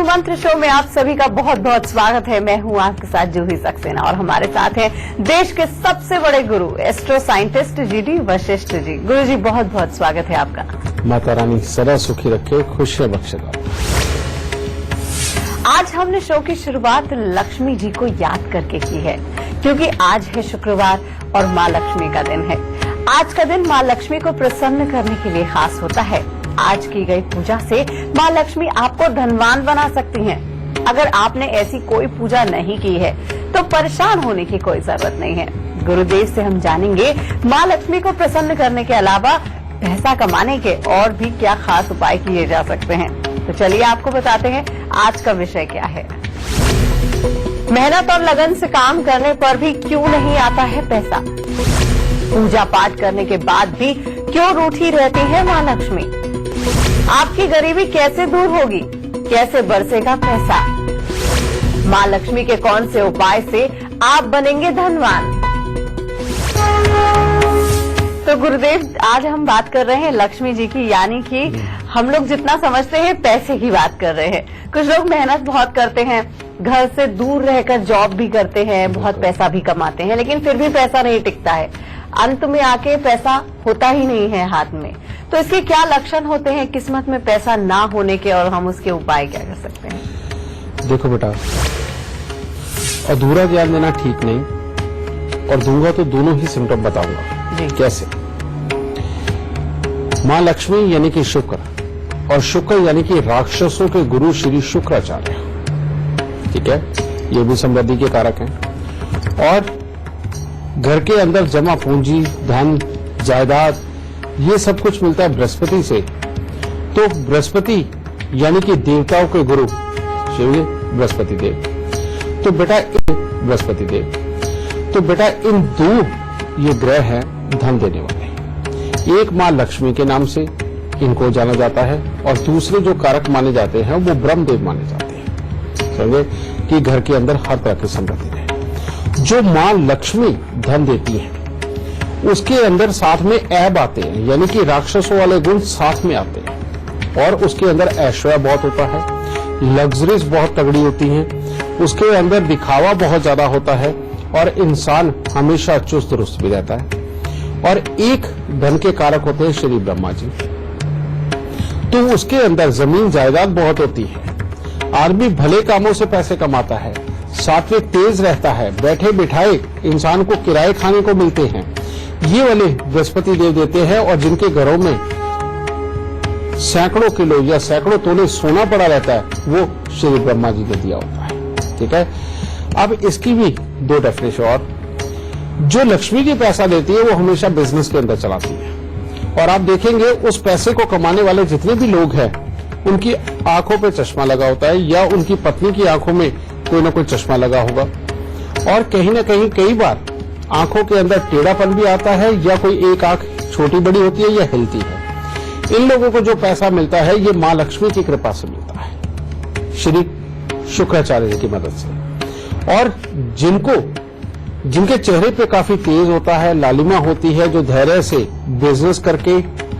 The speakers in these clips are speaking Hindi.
गुरु मंत्र शो में आप सभी का बहुत बहुत स्वागत है। मैं हूं आपके साथ जूही सक्सेना और हमारे साथ हैं देश के सबसे बड़े गुरु astro scientist GD Vashishtha ji. गुरु जी बहुत बहुत स्वागत है आपका। माता रानी सदा सुखी रखे, खुशियां बख्शेगा। आज हमने शो की शुरुआत लक्ष्मी जी को याद करके की है, क्योंकि आज है शुक्रवार और माँ लक्ष्मी का दिन है। आज का दिन माँ लक्ष्मी को प्रसन्न करने के लिए खास होता है। आज की गई पूजा से माँ लक्ष्मी आपको धनवान बना सकती हैं। अगर आपने ऐसी कोई पूजा नहीं की है तो परेशान होने की कोई जरूरत नहीं है। गुरुदेव से हम जानेंगे माँ लक्ष्मी को प्रसन्न करने के अलावा पैसा कमाने के और भी क्या खास उपाय किए जा सकते हैं। तो चलिए आपको बताते हैं आज का विषय क्या है। मेहनत और लगन से काम करने पर भी क्यों नहीं आता है पैसा? पूजा पाठ करने के बाद भी क्यों रूठी रहती है माँ लक्ष्मी? आपकी गरीबी कैसे दूर होगी? कैसे बरसेगा पैसा? माँ लक्ष्मी के कौन से उपाय से आप बनेंगे धनवान? तो गुरुदेव, आज हम बात कर रहे हैं लक्ष्मी जी की, यानी कि हम लोग जितना समझते हैं पैसे की बात कर रहे हैं। कुछ लोग मेहनत बहुत करते हैं, घर से दूर रहकर जॉब भी करते हैं, बहुत पैसा भी कमाते हैं, लेकिन फिर भी पैसा नहीं टिकता है। अंत में आके पैसा होता ही नहीं है हाथ में। तो इसके क्या लक्षण होते हैं किस्मत में पैसा ना होने के, और हम उसके उपाय क्या कर सकते हैं? देखो बेटा, अधूरा ज्ञान देना ठीक नहीं, और दूंगा तो दोनों ही सिम्टम बताऊंगा। कैसे? माँ लक्ष्मी यानी कि शुक्र, और शुक्र यानी कि राक्षसों के गुरु श्री शुक्राचार्य, ठीक है, ये भी समृद्धि के कारक हैं। और घर के अंदर जमा पूंजी, धन, जायदाद, ये सब कुछ मिलता है बृहस्पति से। तो बृहस्पति यानी कि देवताओं के गुरु शिव बृहस्पति देव, तो बेटा बृहस्पति देव, तो बेटा इन दो ये ग्रह हैं धन देने वाले। एक माँ लक्ष्मी के नाम से इनको जाना जाता है, और दूसरे जो कारक माने जाते हैं वो ब्रह्मदेव माने जाते हैं। समझे कि घर के अंदर हर तरह की समृद्धि रहे। जो माँ लक्ष्मी धन देती है उसके अंदर साथ में ऐब आते हैं, यानी कि राक्षसों वाले गुण साथ में आते हैं, और उसके अंदर ऐश्वर्य बहुत होता है, लग्जरीज बहुत तगड़ी होती हैं, उसके अंदर दिखावा बहुत ज्यादा होता है, और इंसान हमेशा चुस्त दुरुस्त भी रहता है। और एक धन के कारक होते हैं श्री ब्रह्मा जी, तो उसके अंदर जमीन जायदाद बहुत होती है। आदमी भले कामों से पैसे कमाता है, सात्विक तेज रहता है, बैठे बिठाए इंसान को किराए खाने को मिलते हैं, ये वाले बृहस्पति देव देते हैं। और जिनके घरों में सैकड़ों किलो या सैकड़ों तोले सोना पड़ा रहता है, वो श्री ब्रह्मा जी ने दिया होता है, ठीक है। अब इसकी भी दो डेफिनेशन। और जो लक्ष्मी जी पैसा देती है वो हमेशा बिजनेस के अंदर चलाती है, और आप देखेंगे उस पैसे को कमाने वाले जितने भी लोग हैं उनकी आंखों पे चश्मा लगा होता है, या उनकी पत्नी की आंखों में कोई ना कोई चश्मा लगा होगा, और कहीं ना कहीं कई बार आंखों के अंदर टेढ़ापन भी आता है, या कोई एक आंख छोटी बड़ी होती है या हिलती है। इन लोगों को जो पैसा मिलता है ये माँ लक्ष्मी की कृपा से मिलता है, श्री शुक्राचार्य जी की मदद से। और जिनके चेहरे पे काफी तेज होता है, लालिमा होती है, जो धैर्य से बिजनेस करके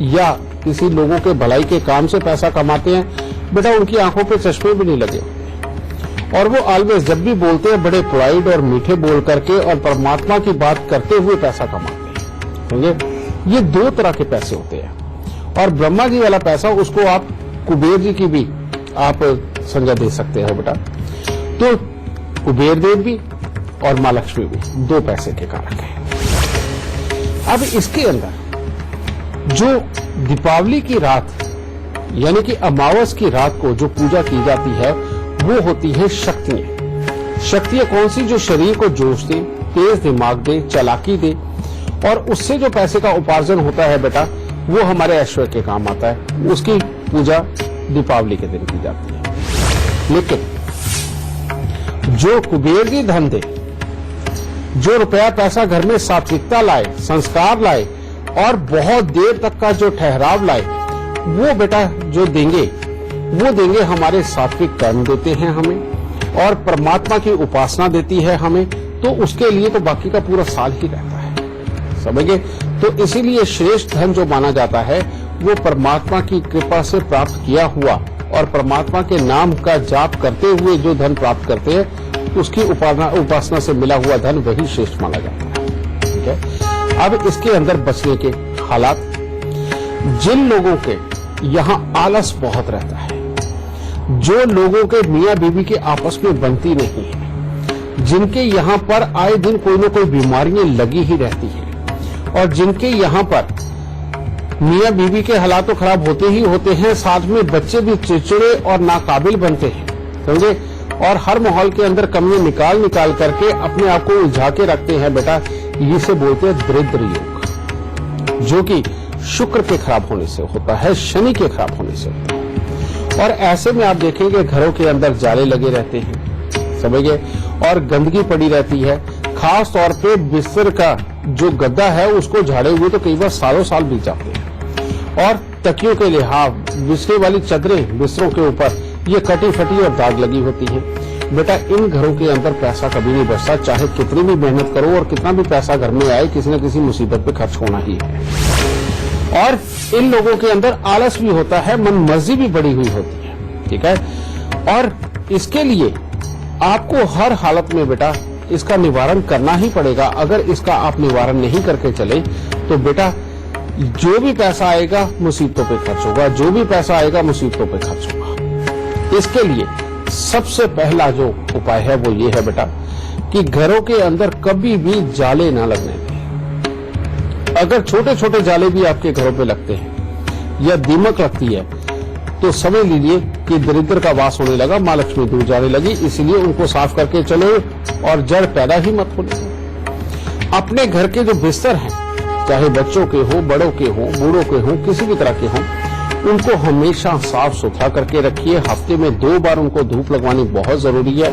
या किसी लोगों के भलाई के काम से पैसा कमाते हैं, बेटा उनकी आंखों पे चश्मे भी नहीं लगे, और वो ऑलवेज जब भी बोलते हैं बड़े पोलाइट और मीठे बोल करके और परमात्मा की बात करते हुए पैसा कमाते हैं। समझे? ये दो तरह के पैसे होते हैं, और ब्रह्मा जी वाला पैसा उसको आप कुबेर जी की भी आप संज्ञा दे सकते हो बेटा। तो कुबेर देव भी और माँ लक्ष्मी भी दो पैसे के कारक हैं। अब इसके अंदर जो दीपावली की रात यानी कि अमावस की रात को जो पूजा की जाती है वो होती है शक्तियां। शक्तियां कौन सी? जो शरीर को जोश दे, तेज दिमाग दे, चालाकी दे, और उससे जो पैसे का उपार्जन होता है बेटा वो हमारे ऐश्वर्य के काम आता है। उसकी पूजा दीपावली के दिन की जाती है। लेकिन जो कुबेर जी धन दे, जो रुपया पैसा घर में सात्विकता लाए, संस्कार लाए, और बहुत देर तक का जो ठहराव लाए, वो बेटा जो देंगे वो देंगे हमारे सात्विक कर्म देते हैं हमें, और परमात्मा की उपासना देती है हमें। तो उसके लिए तो बाकी का पूरा साल ही रहता है, समझ गए? तो इसीलिए श्रेष्ठ धन जो माना जाता है वो परमात्मा की कृपा से प्राप्त किया हुआ और परमात्मा के नाम का जाप करते हुए जो धन प्राप्त करते हैं उसकी उपासना से मिला हुआ धन वही श्रेष्ठ माना जाता है। ठीक है, अब इसके अंदर बचने के हालात, जिन लोगों के यहाँ आलस बहुत रहता है, जो लोगों के मियां बीवी के आपस में बनती नहीं है, जिनके यहाँ पर आए दिन कोई न कोई बीमारियां लगी ही रहती है और जिनके यहाँ पर मियां बीवी के हालात तो खराब होते ही होते हैं, साथ में बच्चे भी चिड़चिड़े और नाकाबिल बनते हैं, समझे, और हर माहौल के अंदर कमियां निकाल करके अपने आप को उलझा के रखते हैं बेटा, इसे बोलते हैं दरिद्र योग, जो कि शुक्र के खराब होने से होता है, शनि के खराब होने से होता है। और ऐसे में आप देखेंगे घरों के अंदर जाले लगे रहते हैं, समझिए, और गंदगी पड़ी रहती है। खास तौर पे बिस्तर का जो गद्दा है उसको झाड़े हुए तो कई बार सालों साल बीत जाते हैं, और तकियों के लिहाज, बिछने वाली चादरें बिस्तरों के ऊपर ये कटी फटी और दाग लगी होती है। बेटा, इन घरों के अंदर पैसा कभी नहीं बचता, चाहे कितनी भी मेहनत करो और कितना भी पैसा घर में आए, किसी न किसी मुसीबत पे खर्च होना ही है। और इन लोगों के अंदर आलस भी होता है, मनमर्जी भी बड़ी हुई होती है। ठीक है, और इसके लिए आपको हर हालत में बेटा इसका निवारण करना ही पड़ेगा। अगर इसका आप निवारण नहीं करके चले तो बेटा जो भी पैसा आएगा मुसीबतों पे खर्च होगा, जो भी पैसा आएगा मुसीबतों पे खर्च होगा। इसके लिए सबसे पहला जो उपाय है वो ये है बेटा कि घरों के अंदर कभी भी जाले ना लगने दें। अगर छोटे छोटे जाले भी आपके घरों पे लगते हैं या दीमक लगती है तो समझ लीजिए कि दरिद्र का वास होने लगा, मां लक्ष्मी दूर जाने लगी। इसलिए उनको साफ करके चलो और जड़ पैदा ही मत होने दो। अपने घर के जो बिस्तर हैं, चाहे बच्चों के हो, बड़ों के हो, बूढ़ों के हो, किसी भी तरह के हो, उनको हमेशा साफ सुथरा करके रखिए। हफ्ते में 2 बार उनको धूप लगवानी बहुत जरूरी है।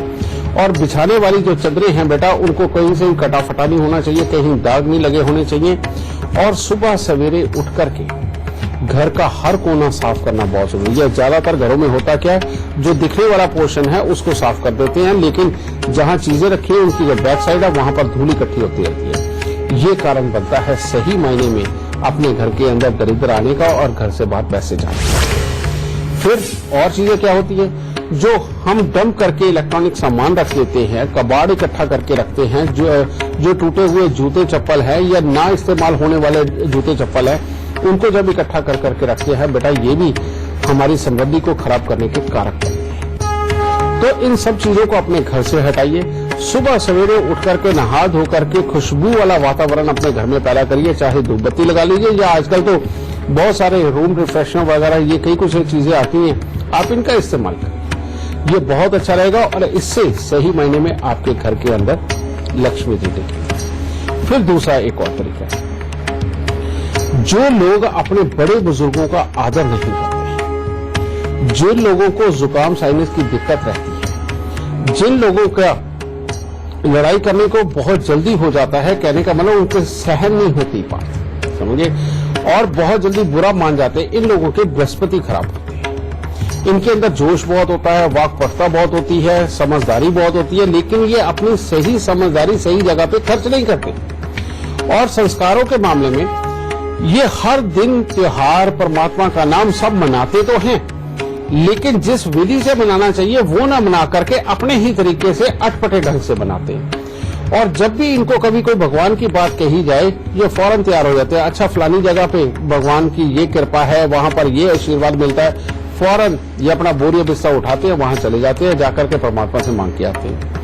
और बिछाने वाली जो चादरें हैं बेटा, उनको कहीं से कटा फटा नहीं होना चाहिए, कहीं दाग नहीं लगे होने चाहिए। और सुबह सवेरे उठ करके घर का हर कोना साफ करना बहुत जरूरी है। ज्यादातर घरों में होता क्या है, जो दिखने वाला पोर्शन है उसको साफ कर देते हैं, लेकिन जहां चीजें रखी है उनकी जो बैक साइड है वहां पर धूल इकट्ठी होती रहती है। ये कारण बनता है सही मायने में अपने घर के अंदर दरिद्र आने का और घर से बाहर पैसे जाने का। फिर और चीजें क्या होती है, जो हम डंप करके इलेक्ट्रॉनिक सामान रख देते हैं, कबाड़ इकट्ठा करके रखते हैं, जो टूटे हुए जूते चप्पल है या ना इस्तेमाल होने वाले जूते चप्पल है, उनको जब इकट्ठा कर करके रखते हैं बेटा, ये भी हमारी समृद्धि को खराब करने के कारक बनते हैं। तो इन सब चीजों को अपने घर से हटाइए। सुबह सवेरे उठ करके नहा धो करके खुशबू वाला वातावरण अपने घर में पैदा करिए, चाहे धूप बत्ती लगा लीजिए या आजकल तो बहुत सारे रूम रिफ्रेशनर वगैरह ये कई कुछ चीजें आती हैं, आप इनका इस्तेमाल करिए। ये बहुत अच्छा रहेगा और इससे सही मायने में आपके घर के अंदर लक्ष्मी जी दिखेगी। फिर दूसरा एक और तरीका है, जो लोग अपने बड़े बुजुर्गों का आदर नहीं करते, जिन लोगों को जुकाम साइनस की दिक्कत रहती है, जिन लोगों का लड़ाई करने को बहुत जल्दी हो जाता है, कहने का मतलब उनके सहन नहीं होती बात, समझे, और बहुत जल्दी बुरा मान जाते हैं, इन लोगों के बृहस्पति खराब होते हैं। इनके अंदर जोश बहुत होता है, वाकपटुता बहुत होती है, समझदारी बहुत होती है, लेकिन ये अपनी सही समझदारी सही जगह पे खर्च नहीं करते। और संस्कारों के मामले में ये हर दिन त्योहार परमात्मा का नाम सब मनाते तो हैं, लेकिन जिस विधि से मनाना चाहिए वो ना मना करके अपने ही तरीके से अटपटे ढंग से बनाते हैं। और जब भी इनको कभी कोई भगवान की बात कही जाए, ये फौरन तैयार हो जाते हैं, अच्छा फलानी जगह पे भगवान की ये कृपा है, वहां पर ये आशीर्वाद मिलता है, फौरन ये अपना बोरिया बिस्तर उठाते हैं, वहां चले जाते हैं, जाकर के परमात्मा से मांग के आते हैं।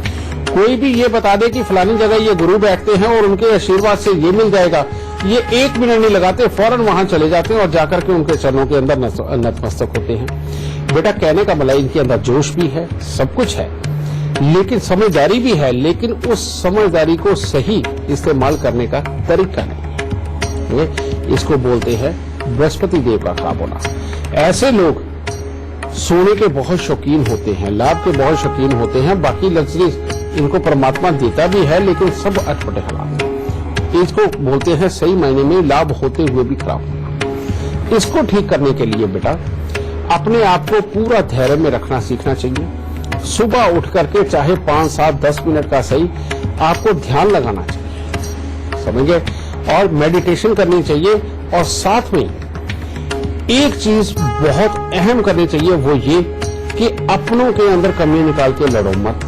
कोई भी ये बता दे कि फलानी जगह ये गुरु बैठते हैं और उनके आशीर्वाद से ये मिल जाएगा, ये 1 मिनट नहीं लगाते, फौरन वहां चले जाते हैं और जाकर के उनके चरणों के अंदर नतमस्तक होते हैं। बेटा, कहने का मतलब इनके अंदर जोश भी है, सब कुछ है, लेकिन समझदारी भी है, लेकिन उस समझदारी को सही इस्तेमाल करने का तरीका नहीं है। इसको बोलते हैं बृहस्पति देव का खराब होना। ऐसे लोग सोने के बहुत शौकीन होते हैं, लाभ के बहुत शौकीन होते हैं, बाकी लग्जरी इनको परमात्मा देता भी है, लेकिन सब अटपटे हालात हैं। इसको बोलते हैं सही मायने में लाभ होते हुए भी खराब होना। इसको ठीक करने के लिए बेटा अपने आप को पूरा धैर्य में रखना सीखना चाहिए। सुबह उठ करके चाहे 5, 7, 10 मिनट का सही आपको ध्यान लगाना चाहिए, समझे, और मेडिटेशन करनी चाहिए। और साथ में एक चीज बहुत अहम करनी चाहिए, वो ये कि अपनों के अंदर कमी निकाल के लड़ो मत,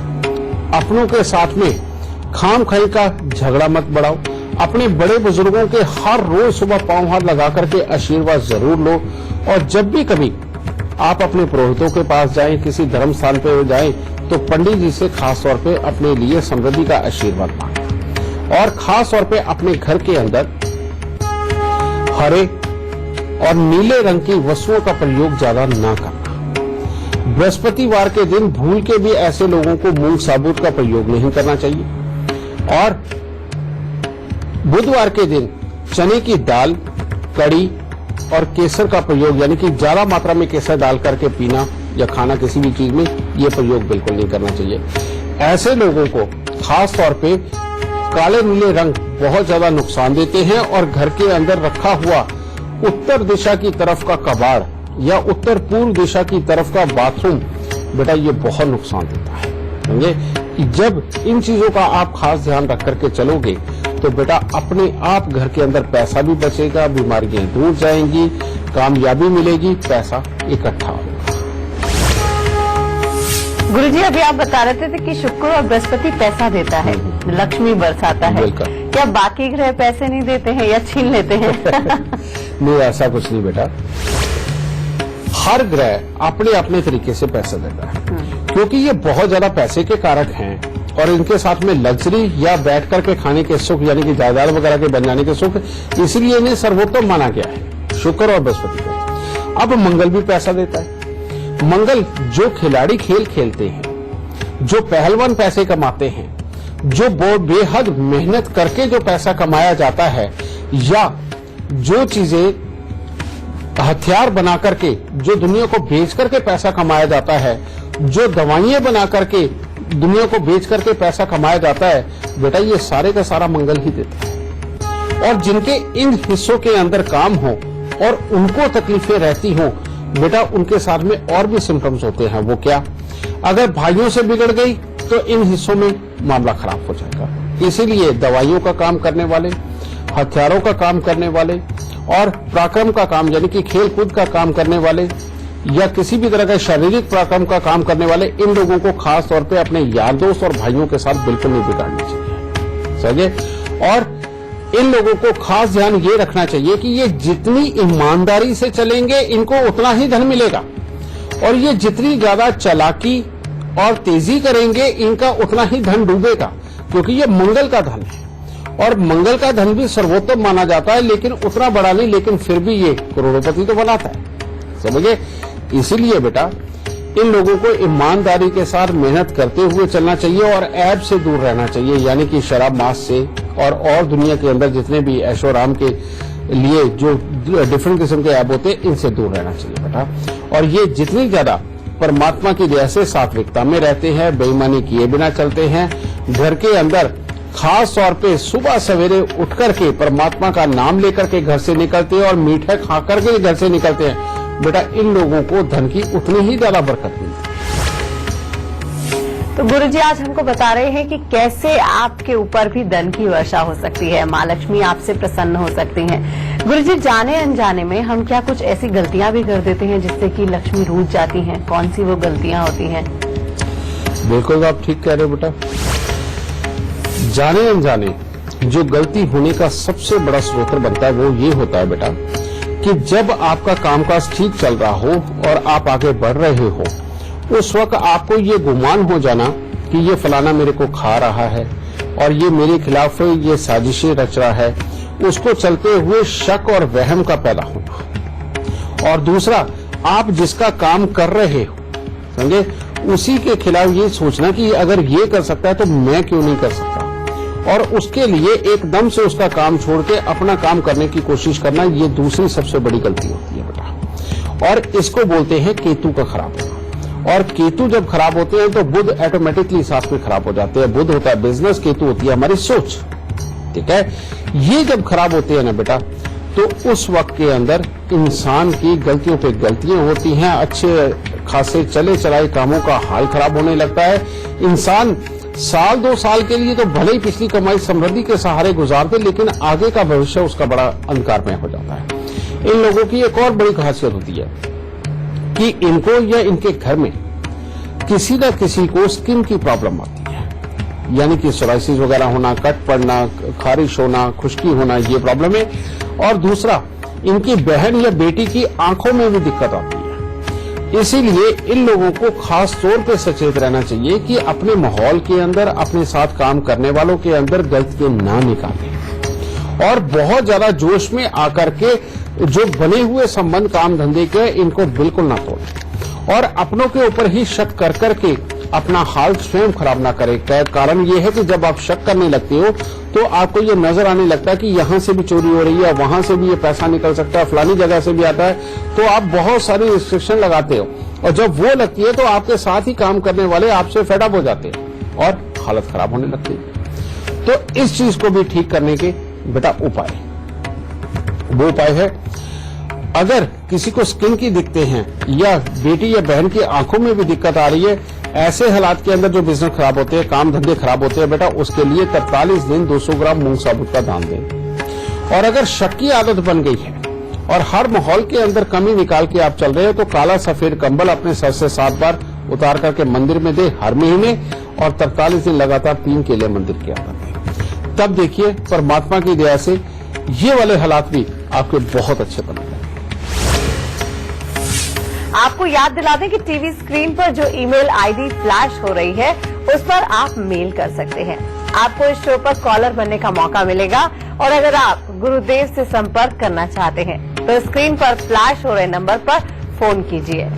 अपनों के साथ में खाम खाई का झगड़ा मत बढ़ाओ, अपने बड़े बुजुर्गों के हर रोज सुबह पांव हाथ लगा करके आशीर्वाद जरूर लो। और जब भी कभी आप अपने पुरोहितों के पास जाएं, किसी धर्म स्थान पे जाएं, तो पंडित जी से खास तौर पे अपने लिए समृद्धि का आशीर्वाद मांगें। और खास तौर पे अपने घर के अंदर हरे और नीले रंग की वस्तुओं का प्रयोग ज्यादा ना करना। बृहस्पतिवार के दिन भूल के भी ऐसे लोगों को मूंग साबुत का प्रयोग नहीं करना चाहिए। और बुधवार के दिन चने की दाल, कड़ी और केसर का प्रयोग, यानी कि ज्यादा मात्रा में केसर डाल करके पीना या खाना किसी भी चीज में, ये प्रयोग बिल्कुल नहीं करना चाहिए। ऐसे लोगों को खास तौर पे काले नीले रंग बहुत ज्यादा नुकसान देते हैं। और घर के अंदर रखा हुआ उत्तर दिशा की तरफ का कबाड़ या उत्तर पूर्व दिशा की तरफ का बाथरूम, बेटा ये बहुत नुकसान देता है। समझे? जब इन चीजों का आप खास ध्यान रख करके चलोगे तो बेटा अपने आप घर के अंदर पैसा भी बचेगा, बीमारियां दूर जाएंगी, कामयाबी मिलेगी, पैसा इकट्ठा होगा। गुरुजी, अभी आप बता रहे थे कि शुक्र और बृहस्पति पैसा देता है, लक्ष्मी बरसाता है, क्या बाकी ग्रह पैसे नहीं देते हैं या छीन लेते हैं? नहीं, ऐसा कुछ नहीं बेटा। हर ग्रह अपने अपने तरीके से पैसा देता है, क्योंकि ये बहुत ज्यादा पैसे के कारक हैं और इनके साथ में लग्जरी या बैठ करके खाने के सुख, यानी कि जायदाद वगैरह के बन जाने के सुख, इसलिए इन्हें सर्वोत्तम माना गया है, शुक्र और बृहस्पति को। अब मंगल भी पैसा देता है। मंगल जो खिलाड़ी खेल खेलते हैं, जो पहलवान पैसे कमाते हैं, जो बेहद मेहनत करके जो पैसा कमाया जाता है, या जो चीजें हथियार बना करके जो दुनिया को बेच करके पैसा कमाया जाता है, जो दवाइयां बना करके दुनिया को बेच करके पैसा कमाया जाता है, बेटा ये सारे का सारा मंगल ही देता है। और जिनके इन हिस्सों के अंदर काम हो और उनको तकलीफें रहती हो, बेटा उनके साथ में और भी सिम्टम्स होते हैं। वो क्या? अगर भाइयों से बिगड़ गई तो इन हिस्सों में मामला खराब हो जाएगा। इसीलिए दवाइयों का काम करने वाले, हथियारों का काम करने वाले और पराक्रम का काम, यानी कि खेल कूद का काम करने वाले या किसी भी तरह का शारीरिक पराक्रम का काम करने वाले, इन लोगों को खास तौर पे अपने यार दोस्त और भाइयों के साथ बिल्कुल नहीं बिगाड़ना चाहिए। समझे? और इन लोगों को खास ध्यान ये रखना चाहिए कि ये जितनी ईमानदारी से चलेंगे इनको उतना ही धन मिलेगा, और ये जितनी ज्यादा चालाकी और तेजी करेंगे इनका उतना ही धन डूबेगा, क्योंकि ये मंगल का धन है। और मंगल का धन भी सर्वोत्तम माना जाता है, लेकिन उतना बड़ा नहीं, लेकिन फिर भी ये करोड़पति तो बनाता है। समझे? इसीलिए बेटा इन लोगों को ईमानदारी के साथ मेहनत करते हुए चलना चाहिए और ऐब से दूर रहना चाहिए, यानी कि शराब मांस से और दुनिया के अंदर जितने भी ऐशो आराम के लिए जो डिफरेंट किस्म के ऐब होते हैं, इनसे दूर रहना चाहिए बेटा। और ये जितनी ज्यादा परमात्मा की दया से सात्विकता में रहते हैं, बेईमानी किए बिना चलते हैं, घर के अंदर खास तौर पे सुबह सवेरे उठ करके परमात्मा का नाम लेकर के घर से निकलते हैं और मीठा खा करके घर से निकलते हैं, बेटा इन लोगों को धन की उतनी ही ज्यादा बरकत मिलती है। तो गुरुजी आज हमको बता रहे हैं कि कैसे आपके ऊपर भी धन की वर्षा हो सकती है, माँ लक्ष्मी आपसे प्रसन्न हो सकती हैं। गुरुजी जाने अनजाने में हम क्या कुछ ऐसी गलतियां भी कर देते हैं जिससे कि लक्ष्मी रूठ जाती हैं? कौन सी वो गलतियां होती हैं? बिल्कुल आप ठीक कह रहे हो बेटा। जाने अनजाने जो गलती होने का सबसे बड़ा स्रोत बनता है वो ये होता है बेटा कि जब आपका कामकाज ठीक चल रहा हो और आप आगे बढ़ रहे हो, उस वक्त आपको ये गुमान हो जाना कि ये फलाना मेरे को खा रहा है और ये मेरे खिलाफ ये साजिशें रच रहा है, उसको चलते हुए शक और वहम का पैदा होना। और दूसरा, आप जिसका काम कर रहे हो, समझे, उसी के खिलाफ ये सोचना कि अगर ये कर सकता है तो मैं क्यों नहीं कर सकता, और उसके लिए एकदम से उसका काम छोड़ के अपना काम करने की कोशिश करना, ये दूसरी सबसे बड़ी गलती होती है बेटा। और इसको बोलते हैं केतु का खराब होना। और केतु जब खराब होते हैं तो बुध ऑटोमेटिकली साथ में खराब हो जाते हैं। बुध होता है बिजनेस, केतु होती है हमारी सोच। ठीक है? ये जब खराब होते हैं ना बेटा, तो उस वक्त के अंदर इंसान की गलतियों पे गलतियां होती हैं, अच्छे खासे चले चलाए कामों का हाल खराब होने लगता है। इंसान साल 2 साल के लिए तो भले ही पिछली कमाई समृद्धि के सहारे गुजारते, लेकिन आगे का भविष्य उसका बड़ा अंधकारमय हो जाता है। इन लोगों की एक और बड़ी खासियत होती है कि इनको या इनके घर में किसी न किसी को स्किन की प्रॉब्लम आती है, यानी कि सोराइसिस वगैरह होना, कट पड़ना, खारिश होना, खुश्की होना, ये प्रॉब्लम है। और दूसरा, इनकी बहन या बेटी की आंखों में भी दिक्कत आती है। इसीलिए इन लोगों को खास तौर पे सचेत रहना चाहिए कि अपने माहौल के अंदर, अपने साथ काम करने वालों के अंदर गलतियां ना निकालें और बहुत ज्यादा जोश में आकर के जो बने हुए संबंध काम धंधे के, इनको बिल्कुल ना तोड़ें और अपनों के ऊपर ही शक कर करके अपना हाल स्वयं खराब ना करें। कारण ये है कि जब आप शक करने लगते हो तो आपको ये नजर आने लगता है कि यहां से भी चोरी हो रही है, वहां से भी ये पैसा निकल सकता है, फलानी जगह से भी आता है, तो आप बहुत सारी रिस्ट्रिक्शन लगाते हो और जब वो लगती है तो आपके साथ ही काम करने वाले आपसे फेडअप हो जाते हैं और हालत खराब होने लगती है। तो इस चीज को भी ठीक करने के बेटा उपाय, वो उपाय है, अगर किसी को स्किन की दिक्कतें हैं या बेटी या बहन की आंखों में भी दिक्कत आ रही है, ऐसे हालात के अंदर जो बिजनेस खराब होते हैं, काम धंधे खराब होते हैं, बेटा उसके लिए 43 दिन 200 ग्राम मूंग साबुत का दान दें। और अगर शक की आदत बन गई है और हर माहौल के अंदर कमी निकाल के आप चल रहे हैं तो काला सफेद कंबल अपने सर से 7 बार उतार करके मंदिर में दे हर महीने और 43 दिन लगातार 3 केले मंदिर के अंदर दें। तब देखिए परमात्मा की दया से ये वाले हालात भी आपके बहुत अच्छे बन गए। आपको याद दिला दें कि टीवी स्क्रीन पर जो ईमेल आईडी फ्लैश हो रही है उस पर आप मेल कर सकते हैं। आपको इस शो पर कॉलर बनने का मौका मिलेगा और अगर आप गुरुदेव से संपर्क करना चाहते हैं तो स्क्रीन पर फ्लैश हो रहे नंबर पर फोन कीजिए।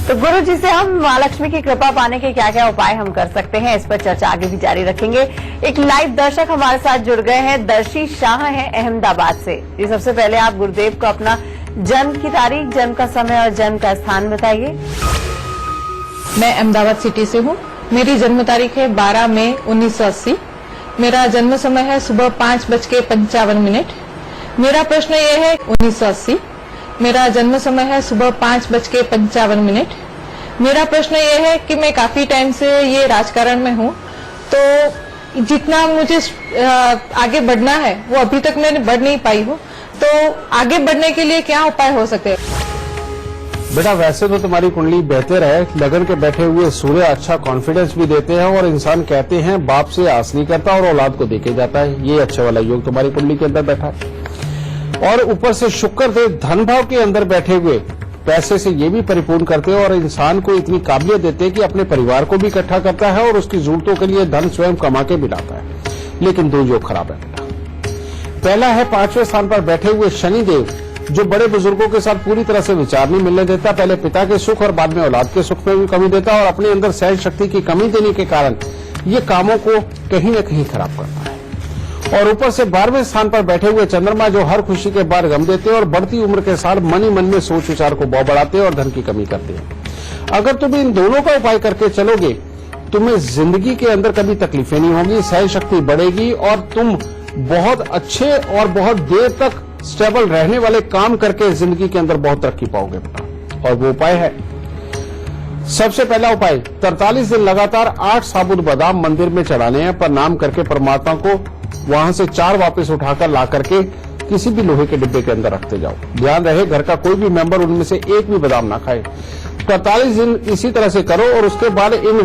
तो गुरु जी से हम मां लक्ष्मी की कृपा पाने के क्या क्या उपाय हम कर सकते हैं, इस पर चर्चा आगे भी जारी रखेंगे। एक लाइव दर्शक हमारे साथ जुड़ गए हैं, दर्शी शाह हैं अहमदाबाद से। ये सबसे पहले आप गुरुदेव को अपना जन्म की तारीख, जन्म का समय और जन्म का स्थान बताइए। मैं अहमदाबाद सिटी से हूँ। मेरी जन्म तारीख है 12 मई 1980। मेरा जन्म समय है सुबह 5:55। मेरा प्रश्न ये है 1980। मेरा जन्म समय है सुबह 5:55। मेरा प्रश्न ये है कि मैं काफी टाइम से ये राजकारण में हूँ, तो जितना मुझे आगे बढ़ना है वो अभी तक मैंने बढ़ नहीं पाई हूँ, तो आगे बढ़ने के लिए क्या उपाय हो सकते हैं? बेटा वैसे तो तुम्हारी कुंडली बेहतर है, लगन के बैठे हुए सूर्य अच्छा कॉन्फिडेंस भी देते हैं और इंसान कहते हैं बाप से आस नहीं करता और औलाद को देके जाता है। ये अच्छे वाला योग तुम्हारी कुंडली के अंदर बैठा है और ऊपर से शुक्र देव धन भाव के अंदर बैठे हुए पैसे से ये भी परिपूर्ण करते हैं और इंसान को इतनी काबिलियत देते हैं कि अपने परिवार को भी इकट्ठा करता है और उसकी जरूरतों के लिए धन स्वयं कमा के भी लाता है। लेकिन 2 योग खराब है बेटा। पहला है 5वें स्थान पर बैठे हुए शनिदेव, जो बड़े बुजुर्गों के साथ पूरी तरह से विचार नहीं मिलने देता, पहले पिता के सुख और बाद में औलाद के सुख में भी कमी देता और अपने अंदर सहन शक्ति की कमी देने के कारण ये कामों को कहीं न कहीं खराब करता है। और ऊपर से 12वें स्थान पर बैठे हुए चंद्रमा, जो हर खुशी के बाद गम देते हैं और बढ़ती उम्र के साथ मन ही मन में सोच विचार को बहुत बढ़ाते हैं और धन की कमी करते हैं। अगर तुम इन दोनों का उपाय करके चलोगे, तुम्हें जिंदगी के अंदर कभी तकलीफें नहीं होगी, सहन शक्ति बढ़ेगी और तुम बहुत अच्छे और बहुत देर तक स्टेबल रहने वाले काम करके जिंदगी के अंदर बहुत तरक्की पाओगे बेटा। और वो उपाय है, सबसे पहला उपाय 43 दिन लगातार 8 साबुत बादाम मंदिर में चढ़ाने हैं, प्रणाम करके परमात्मा को वहां से 4 वापस उठाकर ला करके किसी भी लोहे के डिब्बे के अंदर रखते जाओ। ध्यान रहे घर का कोई भी मेंबर उनमें से एक भी बादाम ना खाए। 43 दिन इसी तरह से करो और उसके बाद इन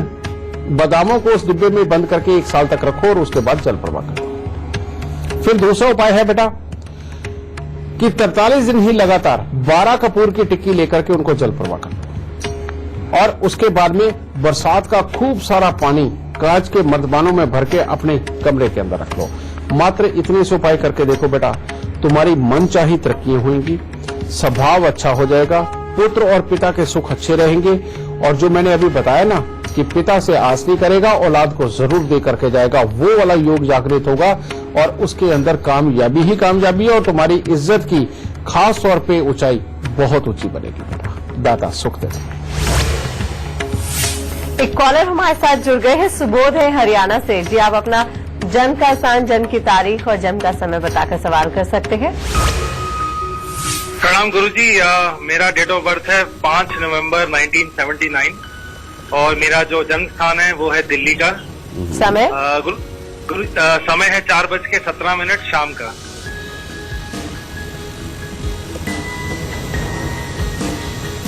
बादामों को उस डिब्बे में बंद करके 1 साल तक रखो और उसके बाद जल प्रवाह करो। फिर दूसरा उपाय है बेटा कि 43 दिन ही लगातार 12 कपूर की टिक्की लेकर के उनको जल प्रवाह करो और उसके बाद में बरसात का खूब सारा पानी कांच के मर्तबानों में भर के अपने कमरे के अंदर रख लो। मात्र इतने से उपाय करके देखो बेटा, तुम्हारी मनचाही तरक्की होंगी, स्वभाव अच्छा हो जाएगा, पुत्र और पिता के सुख अच्छे रहेंगे और जो मैंने अभी बताया ना कि पिता से आस नहीं करेगा, औलाद को जरूर दे करके जाएगा, वो वाला योग जागृत होगा और उसके अंदर कामयाबी ही कामयाबी है और तुम्हारी इज्जत की खास तौर पे ऊंचाई बहुत ऊंची बनेगी बेटा। दाता सुख दे। एक कॉलर हमारे साथ जुड़ गए हैं, सुबोध है हरियाणा से। जी आप अपना जन्म का स्थान, जन्म की तारीख और जन्म का समय बताकर सवाल कर सकते हैं। प्रणाम गुरुजी, मेरा डेट ऑफ बर्थ है 5 नवंबर 1979 और मेरा जो जन्म स्थान है वो है दिल्ली का। समय समय है 4:17 शाम का।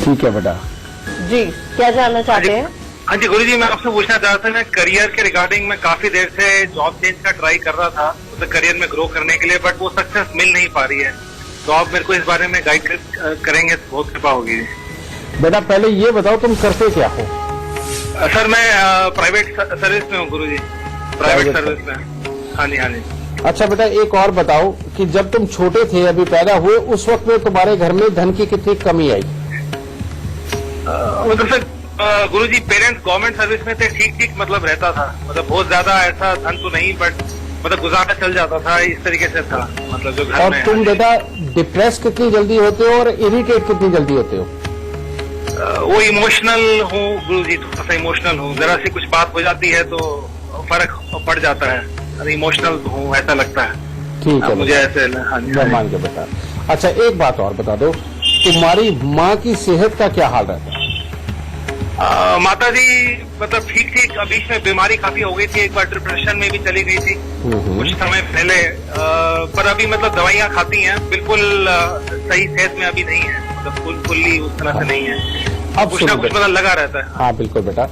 ठीक है बेटा। जी, क्या जानना चाहते हैं? हाँ जी गुरुजी, मैं आपसे पूछना चाहता था, मैं करियर के रिगार्डिंग मैं काफी देर से जॉब चेंज का ट्राई कर रहा था मतलब करियर में ग्रो करने के लिए, बट वो सक्सेस मिल नहीं पा रही है। तो आप मेरे को इस बारे में गाइड करेंगे तो बहुत कृपा होगी। बेटा पहले ये बताओ तुम करते क्या हो? सर मैं प्राइवेट सर्विस में हूँ गुरुजी, प्राइवेट सर्विस में। हाँ जी हाँ जी। अच्छा बेटा एक और बताओ कि जब तुम छोटे थे, अभी पैदा हुए, उस वक्त में तुम्हारे घर में धन की कितनी कमी आई? मतलब सर गुरुजी पेरेंट्स गवर्नमेंट सर्विस में थे, ठीक ठीक मतलब रहता था, मतलब बहुत ज्यादा ऐसा धन तो नहीं, बट मतलब गुजारा चल जाता था, इस तरीके से था मतलब जो घर और में। तुम बेटा डिप्रेस कितनी जल्दी होते हो और इरिटेट कितनी जल्दी होते हो? वो इमोशनल हूँ गुरुजी, थोड़ा सा इमोशनल हूँ, जरा सी कुछ बात हो जाती है तो फर्क पड़ जाता है, इमोशनल हूँ ऐसा लगता है। ठीक है मुझे ऐसे हाँ जी, मैं मान के बता। अच्छा एक बात और बता दो, तुम्हारी माँ की सेहत का क्या हाल रहता है? माता जी मतलब ठीक ठीक, अभी में बीमारी काफी हो गई थी, एक बार डिप्रेशन में भी चली गई थी कुछ समय पहले, पर अभी मतलब दवाइयाँ खाती हैं, बिल्कुल सही सेहत में अभी नहीं है, मतलब फुल्ली उस तरह से नहीं है। अब कुछ ना कुछ मतलब लगा रहता है। हाँ बिल्कुल बेटा।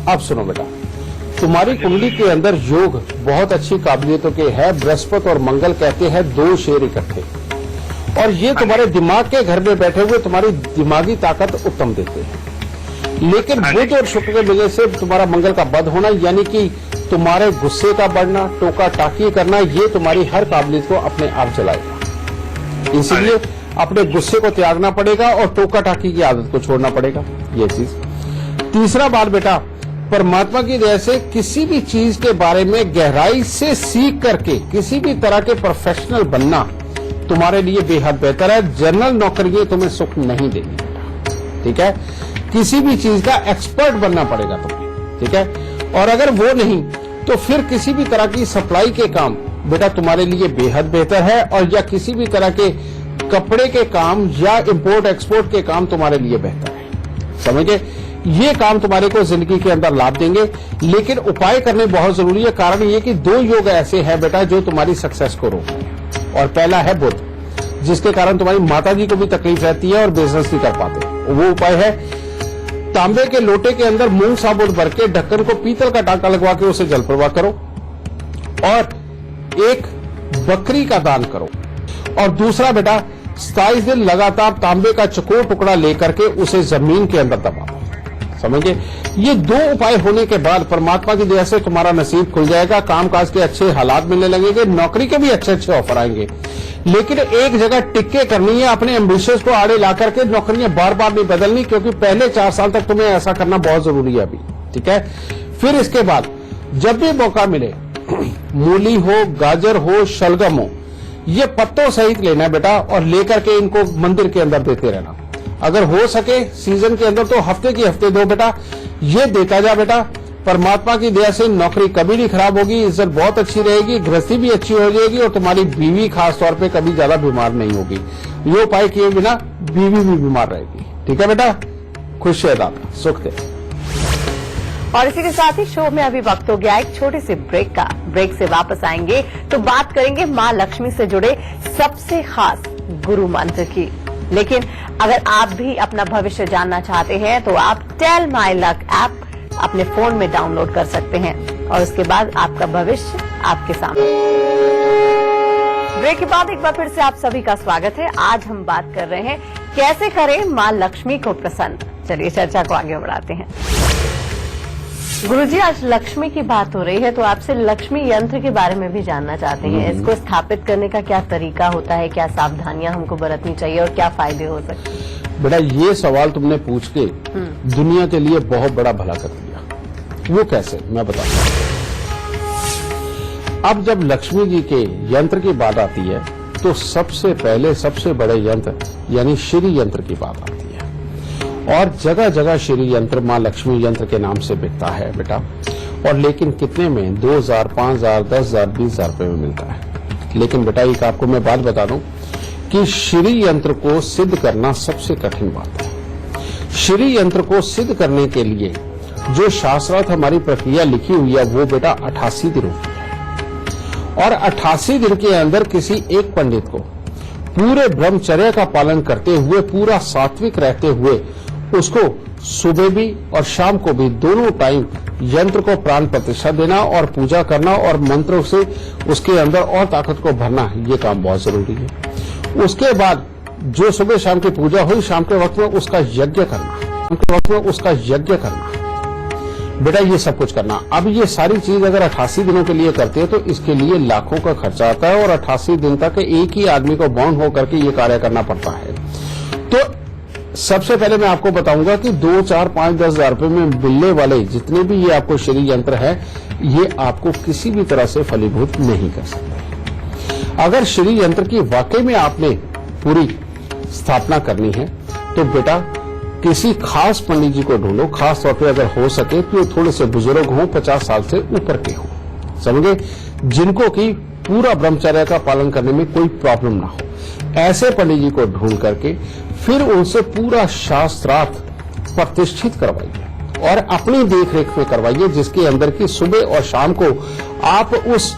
अब सुनो बेटा, तुम्हारी कुंडली के अंदर योग बहुत अच्छी काबिलियतों के है। बृहस्पति और मंगल कहते हैं दो शेर इकट्ठे, और ये तुम्हारे दिमाग के घर में बैठे हुए तुम्हारी दिमागी ताकत उत्तम देते हैं। लेकिन बुध और शुक्र के वजह से तुम्हारा मंगल का बद होना, यानी कि तुम्हारे गुस्से का बढ़ना, टोका टाकी करना, ये तुम्हारी हर काबिलियत को अपने आप जलाएगा। इसलिए अपने गुस्से को त्यागना पड़ेगा और टोका टाकी की आदत को छोड़ना पड़ेगा, ये चीज। तीसरा बात बेटा, परमात्मा की दया से किसी भी चीज के बारे में गहराई से सीख करके किसी भी तरह के प्रोफेशनल बनना तुम्हारे लिए बेहद बेहतर है। जनरल नौकरी तुम्हें सुख नहीं देगी बेटा, ठीक है? किसी भी चीज का एक्सपर्ट बनना पड़ेगा तुम्हें, ठीक है? और अगर वो नहीं तो फिर किसी भी तरह की सप्लाई के काम बेटा तुम्हारे लिए बेहद बेहतर है, और या किसी भी तरह के कपड़े के काम या इंपोर्ट एक्सपोर्ट के काम तुम्हारे लिए बेहतर है। समझे? ये काम तुम्हारे को जिंदगी के अंदर लाभ देंगे, लेकिन उपाय करने बहुत जरूरी है। कारण ये कि दो योग ऐसे हैं बेटा जो तुम्हारी सक्सेस को रोकेंगे, और पहला है बुध, जिसके कारण तुम्हारी माता जी को भी तकलीफ रहती है और बिजनेस नहीं कर पाते। वो उपाय है तांबे के लोटे के अंदर मूंग साबुत भर के ढक्कन को पीतल का टांका लगवा के उसे जल प्रवाह करो, और एक बकरी का दान करो। और दूसरा बेटा 27 दिन लगातार तांबे का चकोर टुकड़ा लेकर के उसे जमीन के अंदर दबा दो। समझिए? ये दो उपाय होने के बाद परमात्मा की दया से तुम्हारा नसीब खुल जाएगा, कामकाज के अच्छे हालात मिलने लगेंगे, नौकरी के भी अच्छे अच्छे ऑफर आएंगे। लेकिन एक जगह टिक्के करनी है, अपने एम्बिशंस को आड़े ला करके नौकरियां बार बार नहीं बदलनी, क्योंकि पहले 4 साल तक तुम्हें ऐसा करना बहुत जरूरी है अभी, ठीक है? फिर इसके बाद जब भी मौका मिले, मूली हो, गाजर हो, शलगम हो, ये पत्तों सहित लेना है बेटा, और लेकर के इनको मंदिर के अंदर देते रहना। अगर हो सके सीजन के अंदर तो हफ्ते की हफ्ते दो बेटा, ये देता जा बेटा। परमात्मा की दया से नौकरी कभी नहीं खराब होगी, इज्जत बहुत अच्छी रहेगी, गृहस्थी भी अच्छी हो जाएगी, और तुम्हारी बीवी खास तौर पे कभी ज्यादा बीमार नहीं होगी। ये उपाय किए बिना बीवी भी बीमार रहेगी, ठीक है बेटा? खुश है दाता, सुख दे। और इसी के साथ ही शो में अभी वक्त हो गया एक छोटे से ब्रेक का। ब्रेक से वापस आएंगे तो बात करेंगे मां लक्ष्मी से जुड़े सबसे खास गुरु मंत्र की। लेकिन अगर आप भी अपना भविष्य जानना चाहते हैं तो आप टेल माई लक ऐप अपने फोन में डाउनलोड कर सकते हैं, और उसके बाद आपका भविष्य आपके सामने। ब्रेक के बाद एक बार फिर से आप सभी का स्वागत है। आज हम बात कर रहे हैं कैसे करें मां लक्ष्मी को प्रसन्न। चलिए चर्चा को आगे बढ़ाते हैं। गुरुजी, आज लक्ष्मी की बात हो रही है तो आपसे लक्ष्मी यंत्र के बारे में भी जानना चाहते हैं। इसको स्थापित करने का क्या तरीका होता है, क्या सावधानियां हमको बरतनी चाहिए और क्या फायदे हो सकते हैं? बेटा ये सवाल तुमने पूछ के दुनिया के लिए बहुत बड़ा भला कर दिया। वो कैसे, मैं बताता हूं। अब जब लक्ष्मी जी के यंत्र की बात आती है तो सबसे पहले सबसे बड़े यंत्र यानी श्री यंत्र की बात आती है, और जगह जगह श्री यंत्र मां लक्ष्मी यंत्र के नाम से बिकता है बेटा। और लेकिन कितने में? 2000, 5000, 10,000, 20,000 रुपए में मिलता है। लेकिन बेटा एक आपको मैं बात बता दूं कि श्री यंत्र को सिद्ध करना सबसे कठिन बात है। श्री यंत्र को सिद्ध करने के लिए जो शास्त्रार्थ हमारी प्रक्रिया लिखी हुई है वो बेटा 88 दिनों की है, और 88 दिन के अंदर किसी एक पंडित को पूरे ब्रह्मचर्य का पालन करते हुए, पूरा सात्विक रहते हुए उसको सुबह भी और शाम को भी दोनों टाइम यंत्र को प्राण प्रतिष्ठा देना और पूजा करना और मंत्रों से उसके अंदर और ताकत को भरना, ये काम बहुत जरूरी है। उसके बाद जो सुबह शाम की पूजा हुई, शाम के वक्त में उसका यज्ञ करना, बेटा ये सब कुछ करना। अब ये सारी चीज अगर 88 दिनों के लिए करते हैं तो इसके लिए लाखों का खर्चा आता है और 88 दिन तक एक ही आदमी को बाउंड होकर के ये कार्य करना पड़ता है। तो सबसे पहले मैं आपको बताऊंगा कि 2, 4, 5, 10 हजार रुपए में मिलने वाले जितने भी ये आपको श्री यंत्र है, ये आपको किसी भी तरह से फलीभूत नहीं कर सकते। अगर श्री यंत्र की वाकई में आपने पूरी स्थापना करनी है तो बेटा किसी खास पंडित जी को ढूंढो, खास तौर पे अगर हो सके तो थोड़े से बुजुर्ग हों, 50 साल से ऊपर के हों, समझे, जिनको कि पूरा ब्रह्मचर्य का पालन करने में कोई प्रॉब्लम ना हो। ऐसे पंडित जी को ढूंढ करके फिर उनसे पूरा शास्त्रार्थ प्रतिष्ठित करवाइए और अपनी देखरेख में करवाइए, जिसके अंदर की सुबह और शाम को आप उस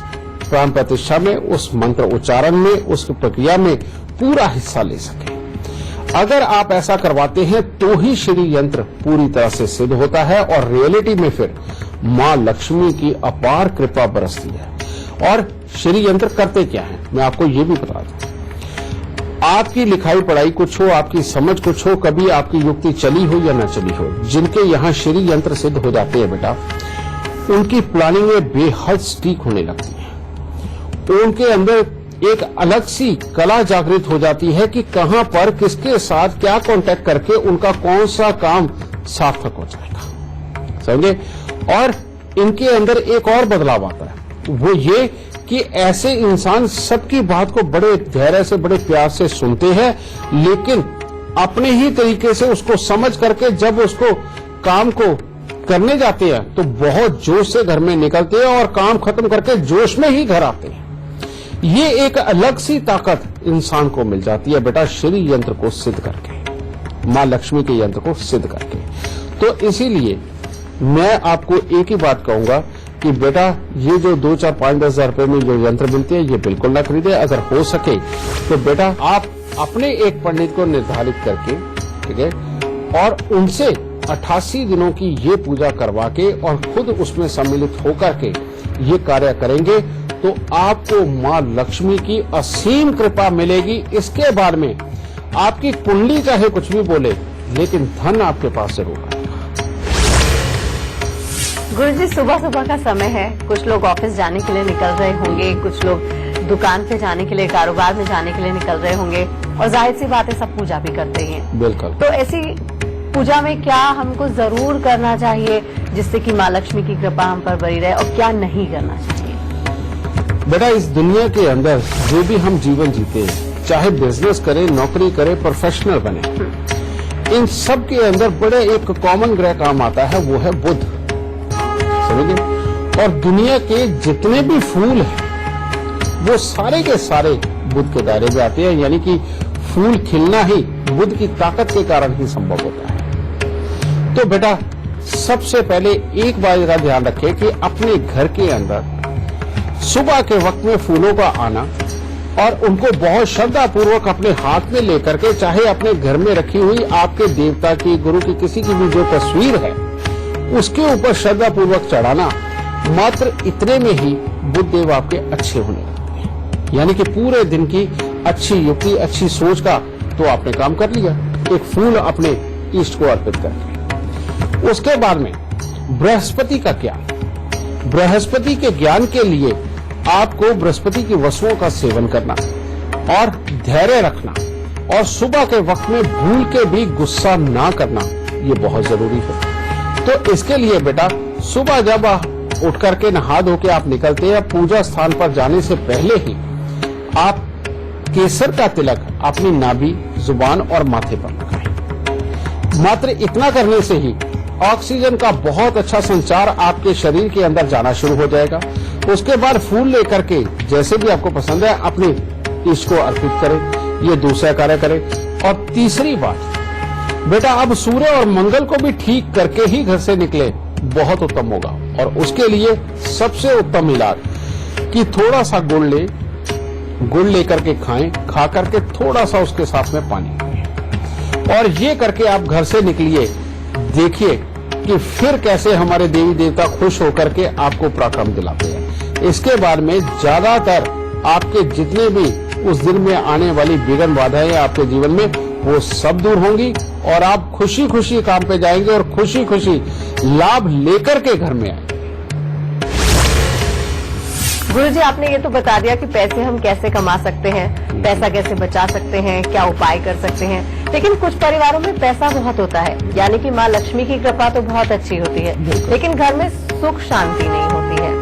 प्राण प्रतिष्ठा में, उस मंत्र उच्चारण में, उस प्रक्रिया में पूरा हिस्सा ले सके। अगर आप ऐसा करवाते हैं तो ही श्री यंत्र पूरी तरह से सिद्ध होता है और रियलिटी में फिर मां लक्ष्मी की अपार कृपा बरसती है। और श्री यंत्र करते क्या है, मैं आपको ये भी बता दूं। आपकी लिखाई पढ़ाई कुछ हो, आपकी समझ कुछ हो, कभी आपकी युक्ति चली हो या न चली हो, जिनके यहाँ श्री यंत्र सिद्ध हो जाते हैं बेटा, उनकी प्लानिंग में बेहद सटीक होने लगती है। उनके अंदर एक अलग सी कला जागृत हो जाती है कि कहां पर किसके साथ क्या कांटेक्ट करके उनका कौन सा काम सार्थक हो जाएगा, समझे। और इनके अंदर एक और बदलाव आता है, वो ये कि ऐसे इंसान सबकी बात को बड़े धैर्य से, बड़े प्यार से सुनते हैं, लेकिन अपने ही तरीके से उसको समझ करके जब उसको काम को करने जाते हैं तो बहुत जोश से घर में निकलते हैं और काम खत्म करके जोश में ही घर आते हैं। ये एक अलग सी ताकत इंसान को मिल जाती है बेटा श्री यंत्र को सिद्ध करके, मां लक्ष्मी के यंत्र को सिद्ध करके। तो इसीलिए मैं आपको एक ही बात कहूंगा कि बेटा ये जो 2, 4, 5, 10 हजार रुपए में जो यंत्र मिलते हैं ये बिल्कुल ना खरीदे। अगर हो सके तो बेटा आप अपने एक पंडित को निर्धारित करके, ठीक है, और उनसे 88 दिनों की ये पूजा करवा के और खुद उसमें सम्मिलित होकर के ये कार्य करेंगे तो आपको मां लक्ष्मी की असीम कृपा मिलेगी। इसके बाद में आपकी कुंडली चाहे कुछ भी बोले, लेकिन धन आपके पास जरूर आएगा। गुरुजी, सुबह सुबह का समय है, कुछ लोग ऑफिस जाने के लिए निकल रहे होंगे, कुछ लोग दुकान पे जाने के लिए, कारोबार में जाने के लिए निकल रहे होंगे, और जाहिर सी बात है सब पूजा भी करते ही हैं। बिल्कुल। तो ऐसी पूजा में क्या हमको जरूर करना चाहिए जिससे कि मां लक्ष्मी की कृपा हम पर बनी रहे, और क्या नहीं करना चाहिए? बेटा इस दुनिया के अंदर जो भी हम जीवन जीते हैं, चाहे बिजनेस करें, नौकरी करें, प्रोफेशनल बने, इन सब के अंदर बड़े एक कॉमन ग्रह काम आता है, वो है बुध, समझे। और दुनिया के जितने भी फूल हैं वो सारे के सारे बुध के दायरे में आते हैं, यानी कि फूल खिलना ही बुध की ताकत के कारण ही संभव होता है। तो बेटा सबसे पहले एक बात का ध्यान रखें कि अपने घर के अंदर सुबह के वक्त में फूलों का आना और उनको बहुत श्रद्धा पूर्वक अपने हाथ में लेकर के, चाहे अपने घर में रखी हुई आपके देवता की, गुरु की, किसी की भी जो तस्वीर है उसके ऊपर श्रद्धा पूर्वक चढ़ाना, मात्र इतने में ही बुध देव आपके अच्छे होने लगते हैं। यानी कि पूरे दिन की अच्छी युक्ति, अच्छी सोच का तो आपने काम कर लिया, एक फूल अपने इष्ट को अर्पित करके। उसके बाद में बृहस्पति का ज्ञान, बृहस्पति के ज्ञान के लिए आपको बृहस्पति की वस्तुओं का सेवन करना और धैर्य रखना और सुबह के वक्त में भूल के भी गुस्सा ना करना, ये बहुत जरूरी है। तो इसके लिए बेटा सुबह जब उठ करके नहा धो के आप निकलते हैं, पूजा स्थान पर जाने से पहले ही आप केसर का तिलक अपनी नाभि, जुबान और माथे पर लगाएं। मात्र इतना करने से ही ऑक्सीजन का बहुत अच्छा संचार आपके शरीर के अंदर जाना शुरू हो जाएगा। उसके बाद फूल लेकर के जैसे भी आपको पसंद है अपने इष्ट को अर्पित करें, ये दूसरा कार्य करें। और तीसरी बात बेटा, अब सूर्य और मंगल को भी ठीक करके ही घर से निकले, बहुत उत्तम होगा। और उसके लिए सबसे उत्तम इलाज कि थोड़ा सा गुड़ लेकर के खाएं, खा करके थोड़ा सा उसके साथ में पानी पिएं। और ये करके आप घर से निकलिए, देखिए कि फिर कैसे हमारे देवी देवता खुश होकर के आपको पराक्रम दिलाते हैं। इसके बाद में ज्यादातर आपके जितने भी उस दिन में आने वाली विघ्न बाधाएं आपके जीवन में, वो सब दूर होंगी और आप खुशी खुशी काम पे जाएंगे और खुशी खुशी लाभ लेकर के घर में आएंगे। गुरुजी, आपने ये तो बता दिया कि पैसे हम कैसे कमा सकते हैं, पैसा कैसे बचा सकते हैं, क्या उपाय कर सकते हैं, लेकिन कुछ परिवारों में पैसा बहुत होता है, यानी कि माँ लक्ष्मी की कृपा तो बहुत अच्छी होती है, लेकिन घर में सुख शांति नहीं होती है।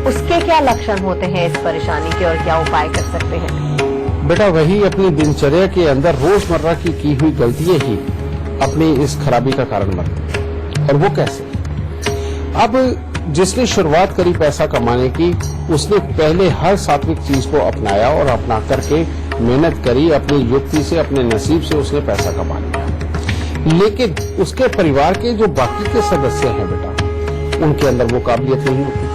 उसके क्या लक्षण होते हैं इस परेशानी के, और क्या उपाय कर सकते हैं? बेटा, वही अपनी दिनचर्या के अंदर रोजमर्रा की हुई गलतियां ही अपनी इस खराबी का कारण बनती हैं। और वो कैसे? अब जिसने शुरुआत करी पैसा कमाने की, उसने पहले हर सात्विक चीज को अपनाया और अपना करके मेहनत करी, अपनी युक्ति से, अपने नसीब से उसने पैसा कमा लिया। लेकिन उसके परिवार के जो बाकी के सदस्य हैं बेटा, उनके अंदर वो काबिलियत नहीं होती।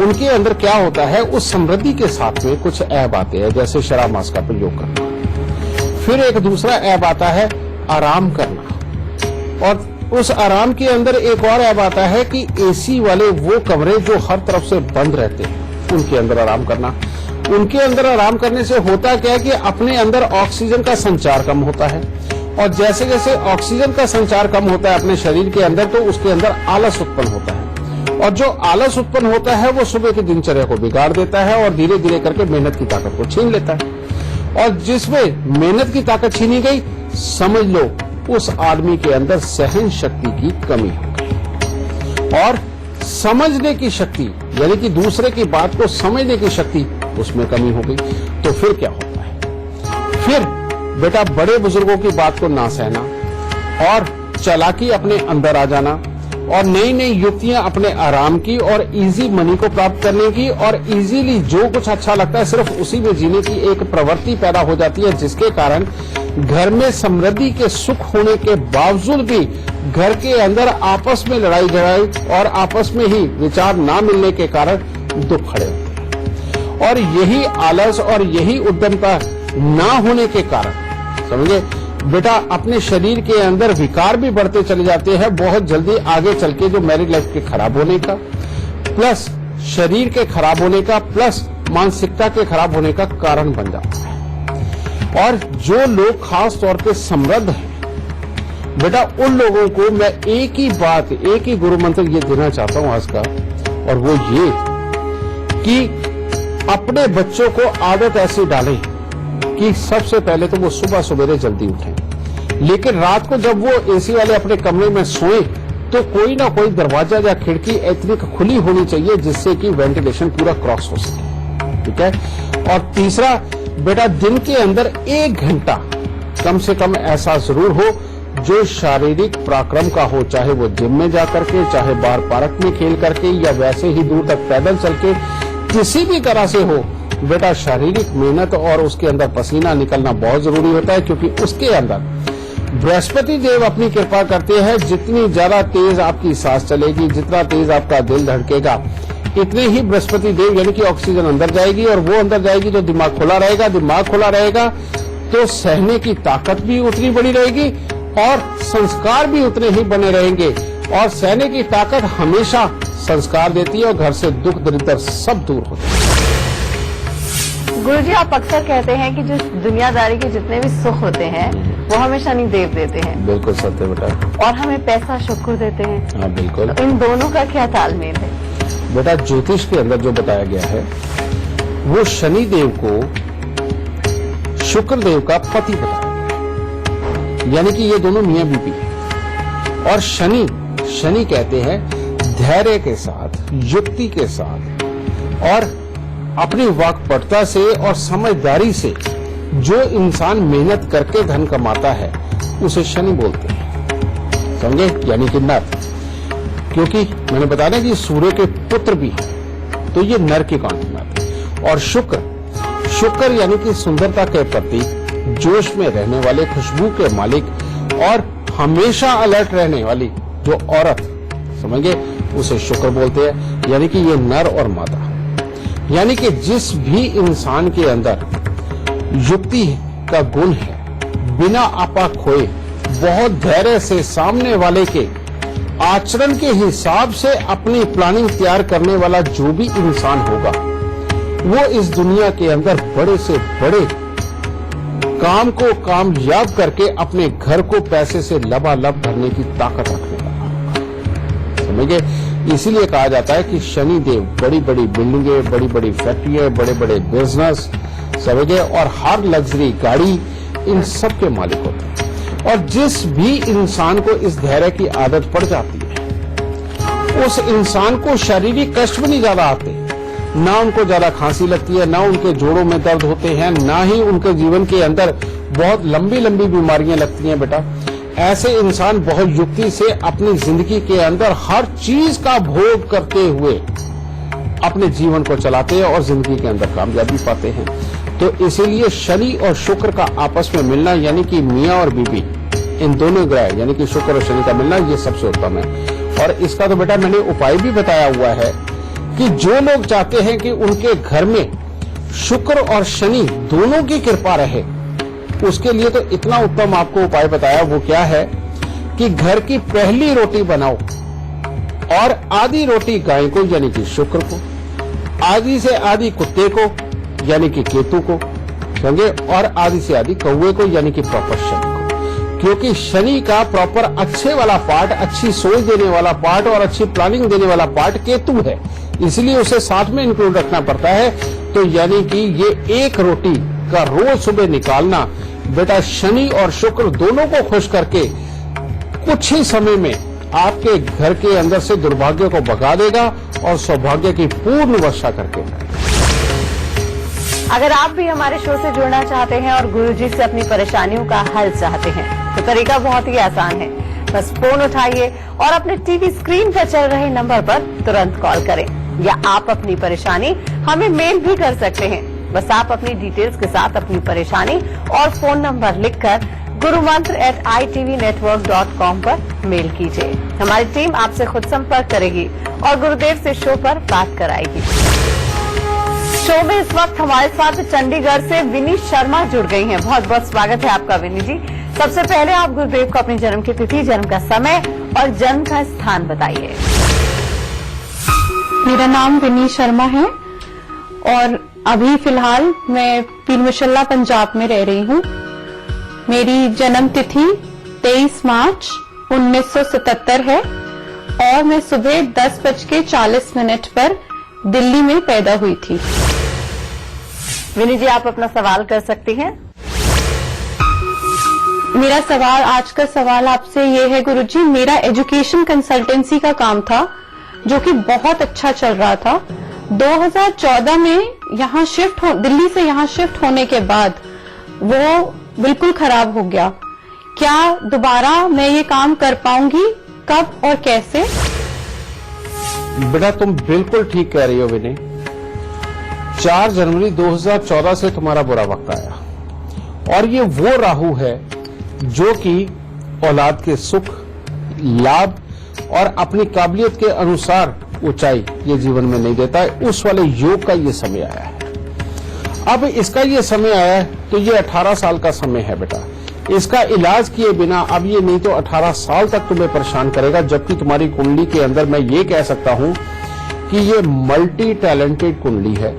उनके अंदर क्या होता है, उस समृद्धि के साथ में कुछ ऐब आते हैं, जैसे शराब मांस का प्रयोग करना। फिर एक दूसरा ऐब आता है आराम करना, और उस आराम के अंदर एक और ऐब आता है कि एसी वाले वो कमरे जो हर तरफ से बंद रहते हैं, उनके अंदर आराम करना। उनके अंदर आराम करने से होता क्या है कि अपने अंदर ऑक्सीजन का संचार कम होता है, और जैसे जैसे ऑक्सीजन का संचार कम होता है अपने शरीर के अंदर, तो उसके अंदर आलस उत्पन्न होता है, और जो आलस उत्पन्न होता है वो सुबह की दिनचर्या को बिगाड़ देता है और धीरे धीरे करके मेहनत की ताकत को छीन लेता है। और जिसमें मेहनत की ताकत छीनी गई, समझ लो उस आदमी के अंदर सहन शक्ति की कमी हो गई, और समझने की शक्ति, यानी कि दूसरे की बात को समझने की शक्ति, उसमें कमी हो गई। तो फिर क्या होता है? फिर बेटा, बड़े बुजुर्गों की बात को ना सहना, और चालाकी अपने अंदर आ जाना, और नई नई युक्तियां अपने आराम की और इजी मनी को प्राप्त करने की, और इजीली जो कुछ अच्छा लगता है सिर्फ उसी में जीने की एक प्रवृत्ति पैदा हो जाती है, जिसके कारण घर में समृद्धि के सुख होने के बावजूद भी घर के अंदर आपस में लड़ाई झगड़ाई और आपस में ही विचार ना मिलने के कारण दुख खड़े होते हैं। और यही आलस और यही उद्यमता ना होने के कारण, समझे बेटा, अपने शरीर के अंदर विकार भी बढ़ते चले जाते हैं बहुत जल्दी, आगे चल के जो मैरिड लाइफ के खराब होने का, प्लस शरीर के खराब होने का, प्लस मानसिकता के खराब होने का कारण बन जाता है। और जो लोग खास तौर पे समृद्ध हैं बेटा, उन लोगों को मैं एक ही बात, एक ही गुरु मंत्र ये देना चाहता हूं आज का, और वो ये कि अपने बच्चों को आदत ऐसी डालें कि सबसे पहले तो वो सुबह सवेरे जल्दी उठें, लेकिन रात को जब वो एसी वाले अपने कमरे में सोए तो कोई ना कोई दरवाजा या खिड़की इतनी खुली होनी चाहिए जिससे कि वेंटिलेशन पूरा क्रॉस हो सके, ठीक है। और तीसरा बेटा, दिन के अंदर 1 घंटा कम से कम ऐसा जरूर हो जो शारीरिक पराक्रम का हो, चाहे वो जिम में जाकर के, चाहे बाहर पार्क में खेल करके, या वैसे ही दूर तक पैदल चल के, किसी भी तरह से हो बेटा। शारीरिक मेहनत और उसके अंदर पसीना निकलना बहुत जरूरी होता है, क्योंकि उसके अंदर बृहस्पति देव अपनी कृपा करते हैं। जितनी ज्यादा तेज आपकी सांस चलेगी, जितना तेज आपका दिल धड़केगा, इतने ही बृहस्पति देव यानी कि ऑक्सीजन अंदर जाएगी, और वो अंदर जाएगी तो दिमाग खुला रहेगा। दिमाग खुला रहेगा तो सहने की ताकत भी उतनी बड़ी रहेगी और संस्कार भी उतने ही बने रहेंगे। और सहने की ताकत हमेशा संस्कार देती है, और घर से दुख दरिद्र सब दूर होते हैं। गुरुजी, आप अक्सर कहते हैं कि जो दुनियादारी के जितने भी सुख होते हैं वो हमें शनिदेव देते हैं। बिल्कुल सत्य बेटा। और हमें पैसा शुक्र देते हैं। हाँ बिल्कुल। तो इन दोनों का क्या तालमेल है? बेटा, ज्योतिष के अंदर जो बताया गया है वो शनि देव को शुक्र देव का पति बताया गया, यानी कि ये दोनों मियां बीवी हैं। और शनि कहते हैं धैर्य के साथ, युक्ति के साथ और अपनी वाक्पटुता से और समझदारी से जो इंसान मेहनत करके धन कमाता है उसे शनि बोलते हैं, समझे, यानी कि नर। क्योंकि मैंने बताया कि सूर्य के पुत्र भी हैं, तो ये नर की काउंट में। और शुक्र यानी कि सुंदरता के प्रतीक, जोश में रहने वाले, खुशबू के मालिक और हमेशा अलर्ट रहने वाली जो औरत, समझे, उसे शुक्र बोलते हैं। यानी कि ये नर और मादा, यानी कि जिस भी इंसान के अंदर युक्ति का गुण है, बिना आपा खोए बहुत धैर्य से सामने वाले के आचरण के हिसाब से अपनी प्लानिंग तैयार करने वाला जो भी इंसान होगा, वो इस दुनिया के अंदर बड़े से बड़े काम को कामयाब करके अपने घर को पैसे से लबालब भरने की ताकत रखने वाला, समझ गए। इसीलिए कहा जाता है कि शनि देव बड़ी बड़ी बिल्डिंगें, बड़ी बड़ी फैक्ट्रियां, बड़े बड़े बिजनेस, समझ गए, और हर लग्जरी गाड़ी, इन सब के मालिक होते हैं। और जिस भी इंसान को इस धैर्य की आदत पड़ जाती है, उस इंसान को शारीरिक कष्ट भी नहीं ज्यादा आते, ना उनको ज्यादा खांसी लगती है, ना उनके जोड़ों में दर्द होते हैं, ना ही उनके जीवन के अंदर बहुत लंबी लंबी बीमारियां लगती हैं। बेटा, ऐसे इंसान बहुत युक्ति से अपनी जिंदगी के अंदर हर चीज का भोग करते हुए अपने जीवन को चलाते हैं और जिंदगी के अंदर कामयाबी पाते हैं। तो इसीलिए शनि और शुक्र का आपस में मिलना, यानी कि मियां और बीबी, इन दोनों ग्रह यानी कि शुक्र और शनि का मिलना, ये सबसे उत्तम है। और इसका तो बेटा मैंने उपाय भी बताया हुआ है कि जो लोग चाहते हैं कि उनके घर में शुक्र और शनि दोनों की कृपा रहे, उसके लिए तो इतना उत्तम आपको उपाय बताया। वो क्या है कि घर की पहली रोटी बनाओ और आधी रोटी गाय को यानी कि शुक्र को, आधी से आधी कुत्ते को यानी कि केतु को, समझे, और आधी से आधी कौवे को यानी कि प्रॉपर शनि को। क्योंकि शनि का प्रॉपर अच्छे वाला पार्ट, अच्छी सोच देने वाला पार्ट और अच्छी प्लानिंग देने वाला पार्ट केतु है, इसलिए उसे साथ में इंक्लूड रखना पड़ता है। तो यानी कि ये एक रोटी का रोज सुबह निकालना बेटा शनि और शुक्र दोनों को खुश करके कुछ ही समय में आपके घर के अंदर से दुर्भाग्य को भगा देगा और सौभाग्य की पूर्ण वर्षा करके। अगर आप भी हमारे शो से जुड़ना चाहते हैं और गुरुजी से अपनी परेशानियों का हल चाहते हैं, तो तरीका बहुत ही आसान है। बस फोन उठाइए और अपने टीवी स्क्रीन पर चल रहे नंबर पर तुरंत कॉल करें, या आप अपनी परेशानी हमें मेल भी कर सकते हैं। बस आप अपनी डिटेल्स के साथ अपनी परेशानी और फोन नंबर लिखकर gurumantra@itvnetwork.com पर मेल कीजिए। हमारी टीम आपसे खुद संपर्क करेगी और गुरुदेव से शो पर बात कराएगी। शो में इस वक्त हमारे साथ चंडीगढ़ से विनी शर्मा जुड़ गई हैं। बहुत बहुत स्वागत है आपका विनी जी। सबसे पहले आप गुरुदेव को अपनी जन्म की तिथि, जन्म का समय और जन्म का स्थान बताइए। मेरा नाम विनी शर्मा है और अभी फिलहाल मैं पीर मशल्ला पंजाब में रह रही हूँ। मेरी जन्म तिथि 23 मार्च 1977 है और मैं सुबह 10:40 पर दिल्ली में पैदा हुई थी। विनी जी, आप अपना सवाल कर सकती हैं। मेरा सवाल, आज का सवाल आपसे ये है गुरुजी, मेरा एजुकेशन कंसल्टेंसी का काम था जो कि बहुत अच्छा चल रहा था। 2014 में यहाँ दिल्ली से यहाँ शिफ्ट होने के बाद वो बिल्कुल खराब हो गया। क्या दोबारा मैं ये काम कर पाऊंगी? कब और कैसे? बेटा तुम बिल्कुल ठीक कह रही हो विनय। 4 जनवरी 2014 से तुम्हारा बुरा वक्त आया और ये वो राहु है जो कि औलाद के सुख, लाभ और अपनी काबिलियत के अनुसार ऊंचाई ये जीवन में नहीं देता है। उस वाले योग का ये समय आया है। अब इसका ये समय आया है तो ये 18 साल का समय है बेटा। इसका इलाज किए बिना अब ये नहीं तो 18 साल तक तुम्हें परेशान करेगा। जबकि तुम्हारी कुंडली के अंदर मैं ये कह सकता हूं कि ये मल्टी टैलेंटेड कुंडली है।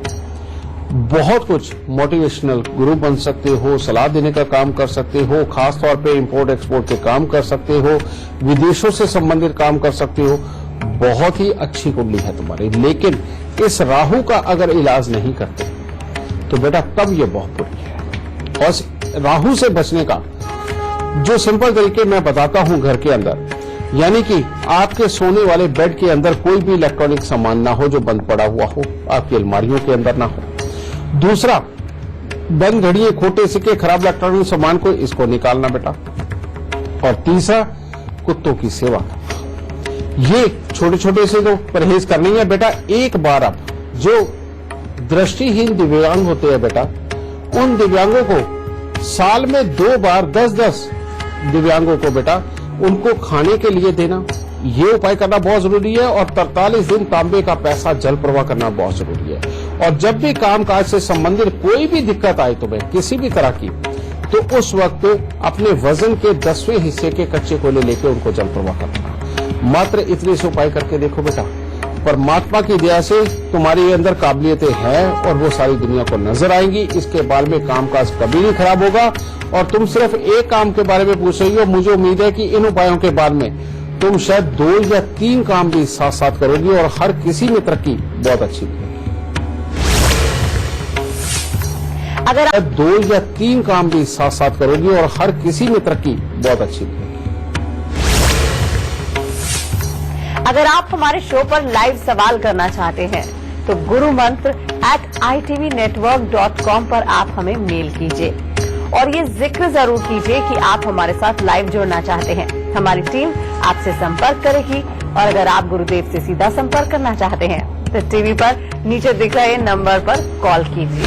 बहुत कुछ मोटिवेशनल गुरु बन सकते हो, सलाह देने का काम कर सकते हो, खासतौर पे इंपोर्ट एक्सपोर्ट के काम कर सकते हो, विदेशों से संबंधित काम कर सकते हो। बहुत ही अच्छी कुंडली है तुम्हारी। लेकिन इस राहु का अगर इलाज नहीं करते तो बेटा तब ये बहुत बुरी है। और राहु से बचने का जो सिंपल तरीके मैं बताता हूं घर के अंदर, यानी कि आपके सोने वाले बेड के अंदर कोई भी इलेक्ट्रॉनिक सामान ना हो जो बंद पड़ा हुआ हो, आपकी अलमारियों के अंदर ना हो। दूसरा, बंद घड़ियां, खोटे सिक्के, खराब इलेक्ट्रॉनिक सामान को इसको निकालना बेटा। और तीसरा, कुत्तों की सेवा करना। ये छोटे छोटे से तो परहेज करनी है बेटा। एक बार आप जो दृष्टिहीन दिव्यांग होते हैं बेटा, उन दिव्यांगों को साल में 2 बार 10-10 दिव्यांगों को बेटा उनको खाने के लिए देना, ये उपाय करना बहुत जरूरी है। और 43 दिन तांबे का पैसा जल प्रवाह करना बहुत जरूरी है। और जब भी काम काज से संबंधित कोई भी दिक्कत आए तुम्हें किसी भी तरह की, तो उस वक्त अपने वजन के 10वें हिस्से के कच्चे कोयले लेके उनको जल प्रवाह करना। मात्र इतने से उपाय करके देखो बेटा, परमात्मा की दया से तुम्हारे अंदर काबिलियतें हैं और वो सारी दुनिया को नजर आएंगी। इसके बारे में कामकाज कभी नहीं खराब होगा। और तुम सिर्फ एक काम के बारे में पूछ रही हो, मुझे उम्मीद है कि इन उपायों के बाद में तुम शायद 2 या 3 काम भी साथ साथ करोगी और हर किसी में तरक्की बहुत अच्छी होगी। अगर 2 या 3 काम भी साथ साथ करोगी और हर किसी में तरक्की बहुत अच्छी होगी। अगर आप हमारे शो पर लाइव सवाल करना चाहते हैं तो gurumantra@itvnetwork.com पर आप हमें मेल कीजिए और ये जिक्र जरूर कीजिए कि आप हमारे साथ लाइव जुड़ना चाहते हैं। हमारी टीम आपसे संपर्क करेगी और अगर आप गुरुदेव से सीधा संपर्क करना चाहते हैं तो टीवी पर नीचे दिख रहे नंबर पर कॉल कीजिए।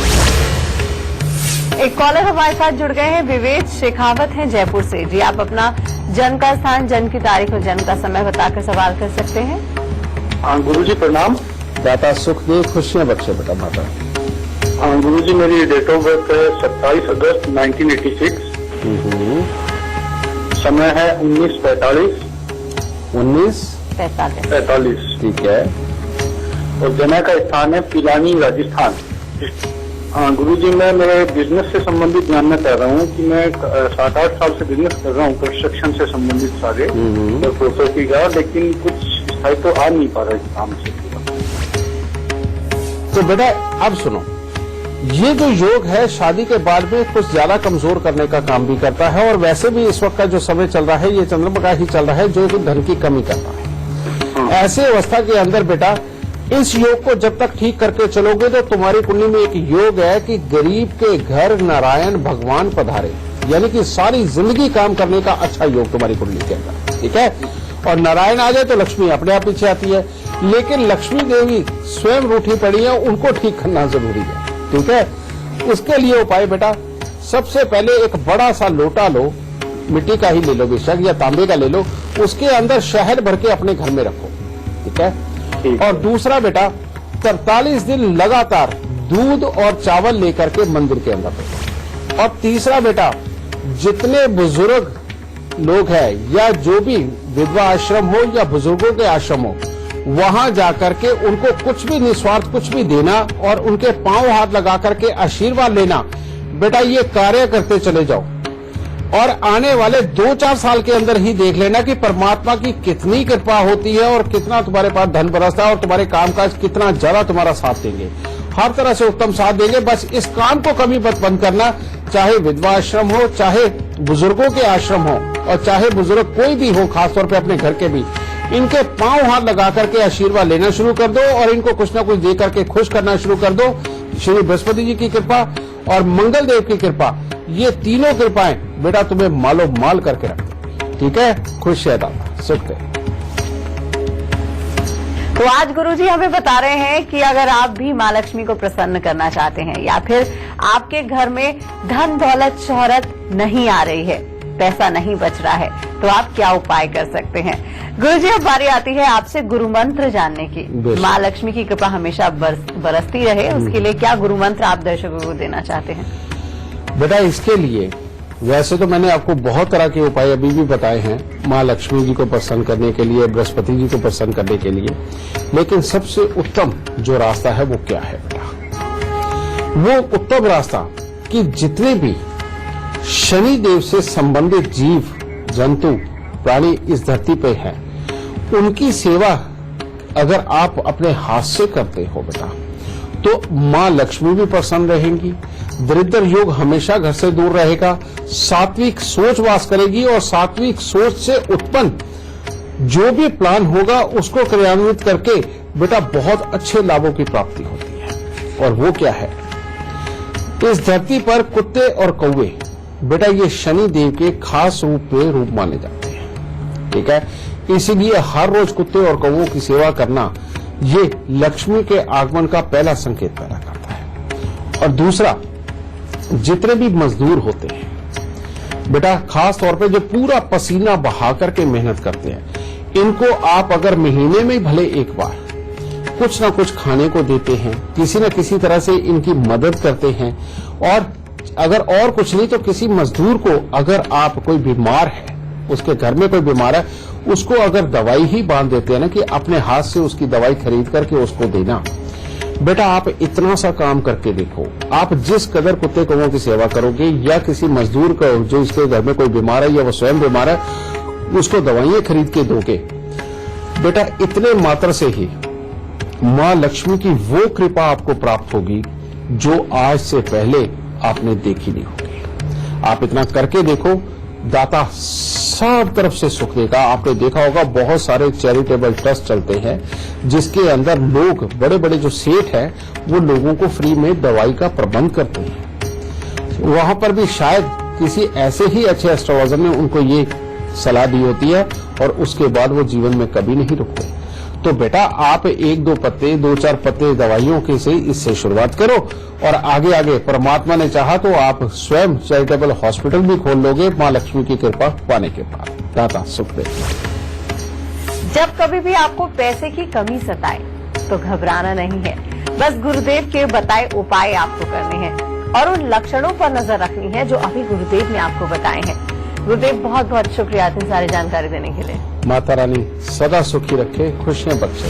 एक कॉलर हमारे साथ जुड़ गए हैं, विवेक शेखावत हैं जयपुर से। जी, आप अपना जन्म का स्थान, जन्म की तारीख और जन्म का समय बताकर सवाल कर सकते हैं। हाँ गुरुजी प्रणाम। दाता सुख दे, खुशियां बख्शे बेटा माता। हाँ गुरुजी, मेरी डेट ऑफ बर्थ है 27 अगस्त 1986। समय है 1945। 1945 ठीक है। और जन्म का स्थान है पिलानी, राजस्थान। हाँ गुरुजी, मैं मेरे बिजनेस से संबंधित जानना चाह रहा हूँ कि मैं 7-8 साल से बिजनेस कर रहा हूँ कंस्ट्रक्शन से संबंधित सारे प्रोपर्टी का, लेकिन कुछ स्थायी तो आ नहीं पा रहा है इस काम से। तो बेटा अब सुनो, ये जो योग है शादी के बाद में कुछ ज्यादा कमजोर करने का काम भी करता है और वैसे भी इस वक्त का जो समय चल रहा है ये चंद्रमा का ही चल रहा है जो कि धन की कमी कर रहा है। ऐसे अवस्था के अंदर बेटा इस योग को जब तक ठीक करके चलोगे तो तुम्हारी कुंडली में एक योग है कि गरीब के घर नारायण भगवान पधारे, यानी कि सारी जिंदगी काम करने का अच्छा योग तुम्हारी कुंडली के अंदर, ठीक है। और नारायण आ जाए तो लक्ष्मी अपने आप पीछे आती है, लेकिन लक्ष्मी देवी स्वयं रूठी पड़ी है, उनको ठीक करना जरूरी है, ठीक है। उसके लिए उपाय बेटा, सबसे पहले एक बड़ा सा लोटा लो, मिट्टी का ही ले लो बेशक या तांबे का ले लो, उसके अंदर शहद भर के अपने घर में रखो, ठीक है। और दूसरा बेटा 43 दिन लगातार दूध और चावल लेकर के मंदिर के अंदर रखो। और तीसरा बेटा, जितने बुजुर्ग लोग हैं या जो भी विधवा आश्रम हो या बुजुर्गों के आश्रम हो, वहां जाकर के उनको कुछ भी निस्वार्थ कुछ भी देना और उनके पांव हाथ लगा करके आशीर्वाद लेना। बेटा ये कार्य करते चले जाओ और आने वाले 2-4 साल के अंदर ही देख लेना कि परमात्मा की कितनी कृपा होती है और कितना तुम्हारे पास धन बरसता है और तुम्हारे कामकाज कितना ज्यादा तुम्हारा साथ देंगे, हर तरह से उत्तम साथ देंगे। बस इस काम को कभी मत बंद करना, चाहे विधवा आश्रम हो, चाहे बुजुर्गों के आश्रम हो और चाहे बुजुर्ग कोई भी हो, खासतौर पर अपने घर के भी, इनके पांव हाथ लगा करके आशीर्वाद लेना शुरू कर दो और इनको कुछ ना कुछ दे करके खुश करना शुरू कर दो। श्री बृहस्पति जी की कृपा और मंगल देव की कृपा, ये तीनों कृपाएं बेटा तुम्हें मालो माल करके रख, ठीक है। खुश है दादा, सुख दे। तो आज गुरुजी हमें बता रहे हैं कि अगर आप भी माँ लक्ष्मी को प्रसन्न करना चाहते हैं या फिर आपके घर में धन दौलत शोहरत नहीं आ रही है, पैसा नहीं बच रहा है, तो आप क्या उपाय कर सकते हैं। गुरुजी अब बारी आती है आपसे गुरु मंत्र जानने की। माँ लक्ष्मी की कृपा हमेशा बरसती रहे, उसके लिए क्या गुरु मंत्र आप दर्शकों को देना चाहते हैं। बेटा इसके लिए वैसे तो मैंने आपको बहुत तरह के उपाय अभी भी बताए हैं माँ लक्ष्मी जी को प्रसन्न करने के लिए, बृहस्पति जी को प्रसन्न करने के लिए, लेकिन सबसे उत्तम जो रास्ता है वो क्या है बेटा, वो उत्तम रास्ता कि जितने भी शनि देव से संबंधित जीव जंतु प्राणी इस धरती पे हैं, उनकी सेवा अगर आप अपने हाथ से करते हो बेटा तो माँ लक्ष्मी भी प्रसन्न रहेंगी, दरिद्र योग हमेशा घर से दूर रहेगा, सात्विक सोच वास करेगी और सात्विक सोच से उत्पन्न जो भी प्लान होगा उसको क्रियान्वित करके बेटा बहुत अच्छे लाभों की प्राप्ति होती है। और वो क्या है, इस धरती पर कुत्ते और कौवे बेटा ये शनि देव के खास रूप माने जाते हैं, ठीक है। इसीलिए हर रोज कुत्ते और कौवों की सेवा करना ये लक्ष्मी के आगमन का पहला संकेत पैदा करता है। और दूसरा, जितने भी मजदूर होते हैं बेटा, खास तौर पे जो पूरा पसीना बहा करके मेहनत करते हैं, इनको आप अगर महीने में भले एक बार कुछ ना कुछ खाने को देते हैं, किसी न किसी तरह से इनकी मदद करते हैं और अगर और कुछ नहीं तो किसी मजदूर को, अगर आप कोई बीमार है, उसके घर में कोई बीमार है, उसको अगर दवाई ही बांध देते हैं ना कि अपने हाथ से उसकी दवाई खरीद करके उसको देना, बेटा आप इतना सा काम करके देखो। आप जिस कदर कुत्ते कौवों की सेवा करोगे या किसी मजदूर को जो इसके घर में कोई बीमार है या वो स्वयं बीमार है, उसको दवाइयां खरीद के दोगे, बेटा इतने मात्र से ही मां लक्ष्मी की वो कृपा आपको प्राप्त होगी जो आज से पहले आपने देखी नहीं होगी। आप इतना करके देखो, दाता सब तरफ से सुख देगा। आपने देखा होगा बहुत सारे चैरिटेबल ट्रस्ट चलते हैं जिसके अंदर लोग, बड़े बड़े जो सेठ हैं, वो लोगों को फ्री में दवाई का प्रबंध करते हैं। वहां पर भी शायद किसी ऐसे ही अच्छे एस्ट्रोलॉजर ने उनको ये सलाह दी होती है और उसके बाद वो जीवन में कभी नहीं रुकते। तो बेटा आप एक दो पत्ते, दो चार पत्ते दवाइयों के से इससे शुरुआत करो और आगे आगे परमात्मा ने चाहा तो आप स्वयं चैरिटेबल हॉस्पिटल भी खोल लोगे मां लक्ष्मी की कृपा पाने के बाद। दाता सुख दे। जब कभी भी आपको पैसे की कमी सताए तो घबराना नहीं है, बस गुरुदेव के बताए उपाय आपको करने हैं और उन लक्षणों पर नजर रखनी है जो अभी गुरुदेव ने आपको बताए हैं। गुरुदेव बहुत बहुत शुक्रिया इतनी सारी जानकारी देने के लिए। माता रानी सदा सुखी रखे, खुशियां बख्शे।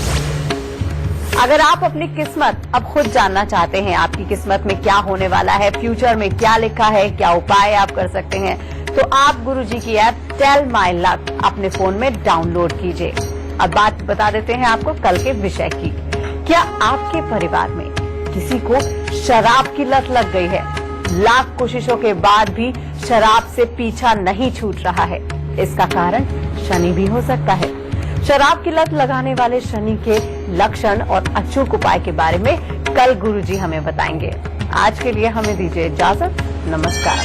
अगर आप अपनी किस्मत अब खुद जानना चाहते हैं, आपकी किस्मत में क्या होने वाला है, फ्यूचर में क्या लिखा है, क्या उपाय आप कर सकते हैं, तो आप गुरुजी की ऐप टेल माई लक अपने फोन में डाउनलोड कीजिए। अब बात बता देते हैं आपको कल के विषय की। क्या आपके परिवार में किसी को शराब की लत लग गई है? लाख कोशिशों के बाद भी शराब से पीछा नहीं छूट रहा है। इसका कारण शनि भी हो सकता है। शराब की लत लगाने वाले शनि के लक्षण और अचूक उपाय के बारे में कल गुरुजी हमें बताएंगे। आज के लिए हमें दीजिए इजाजत। नमस्कार।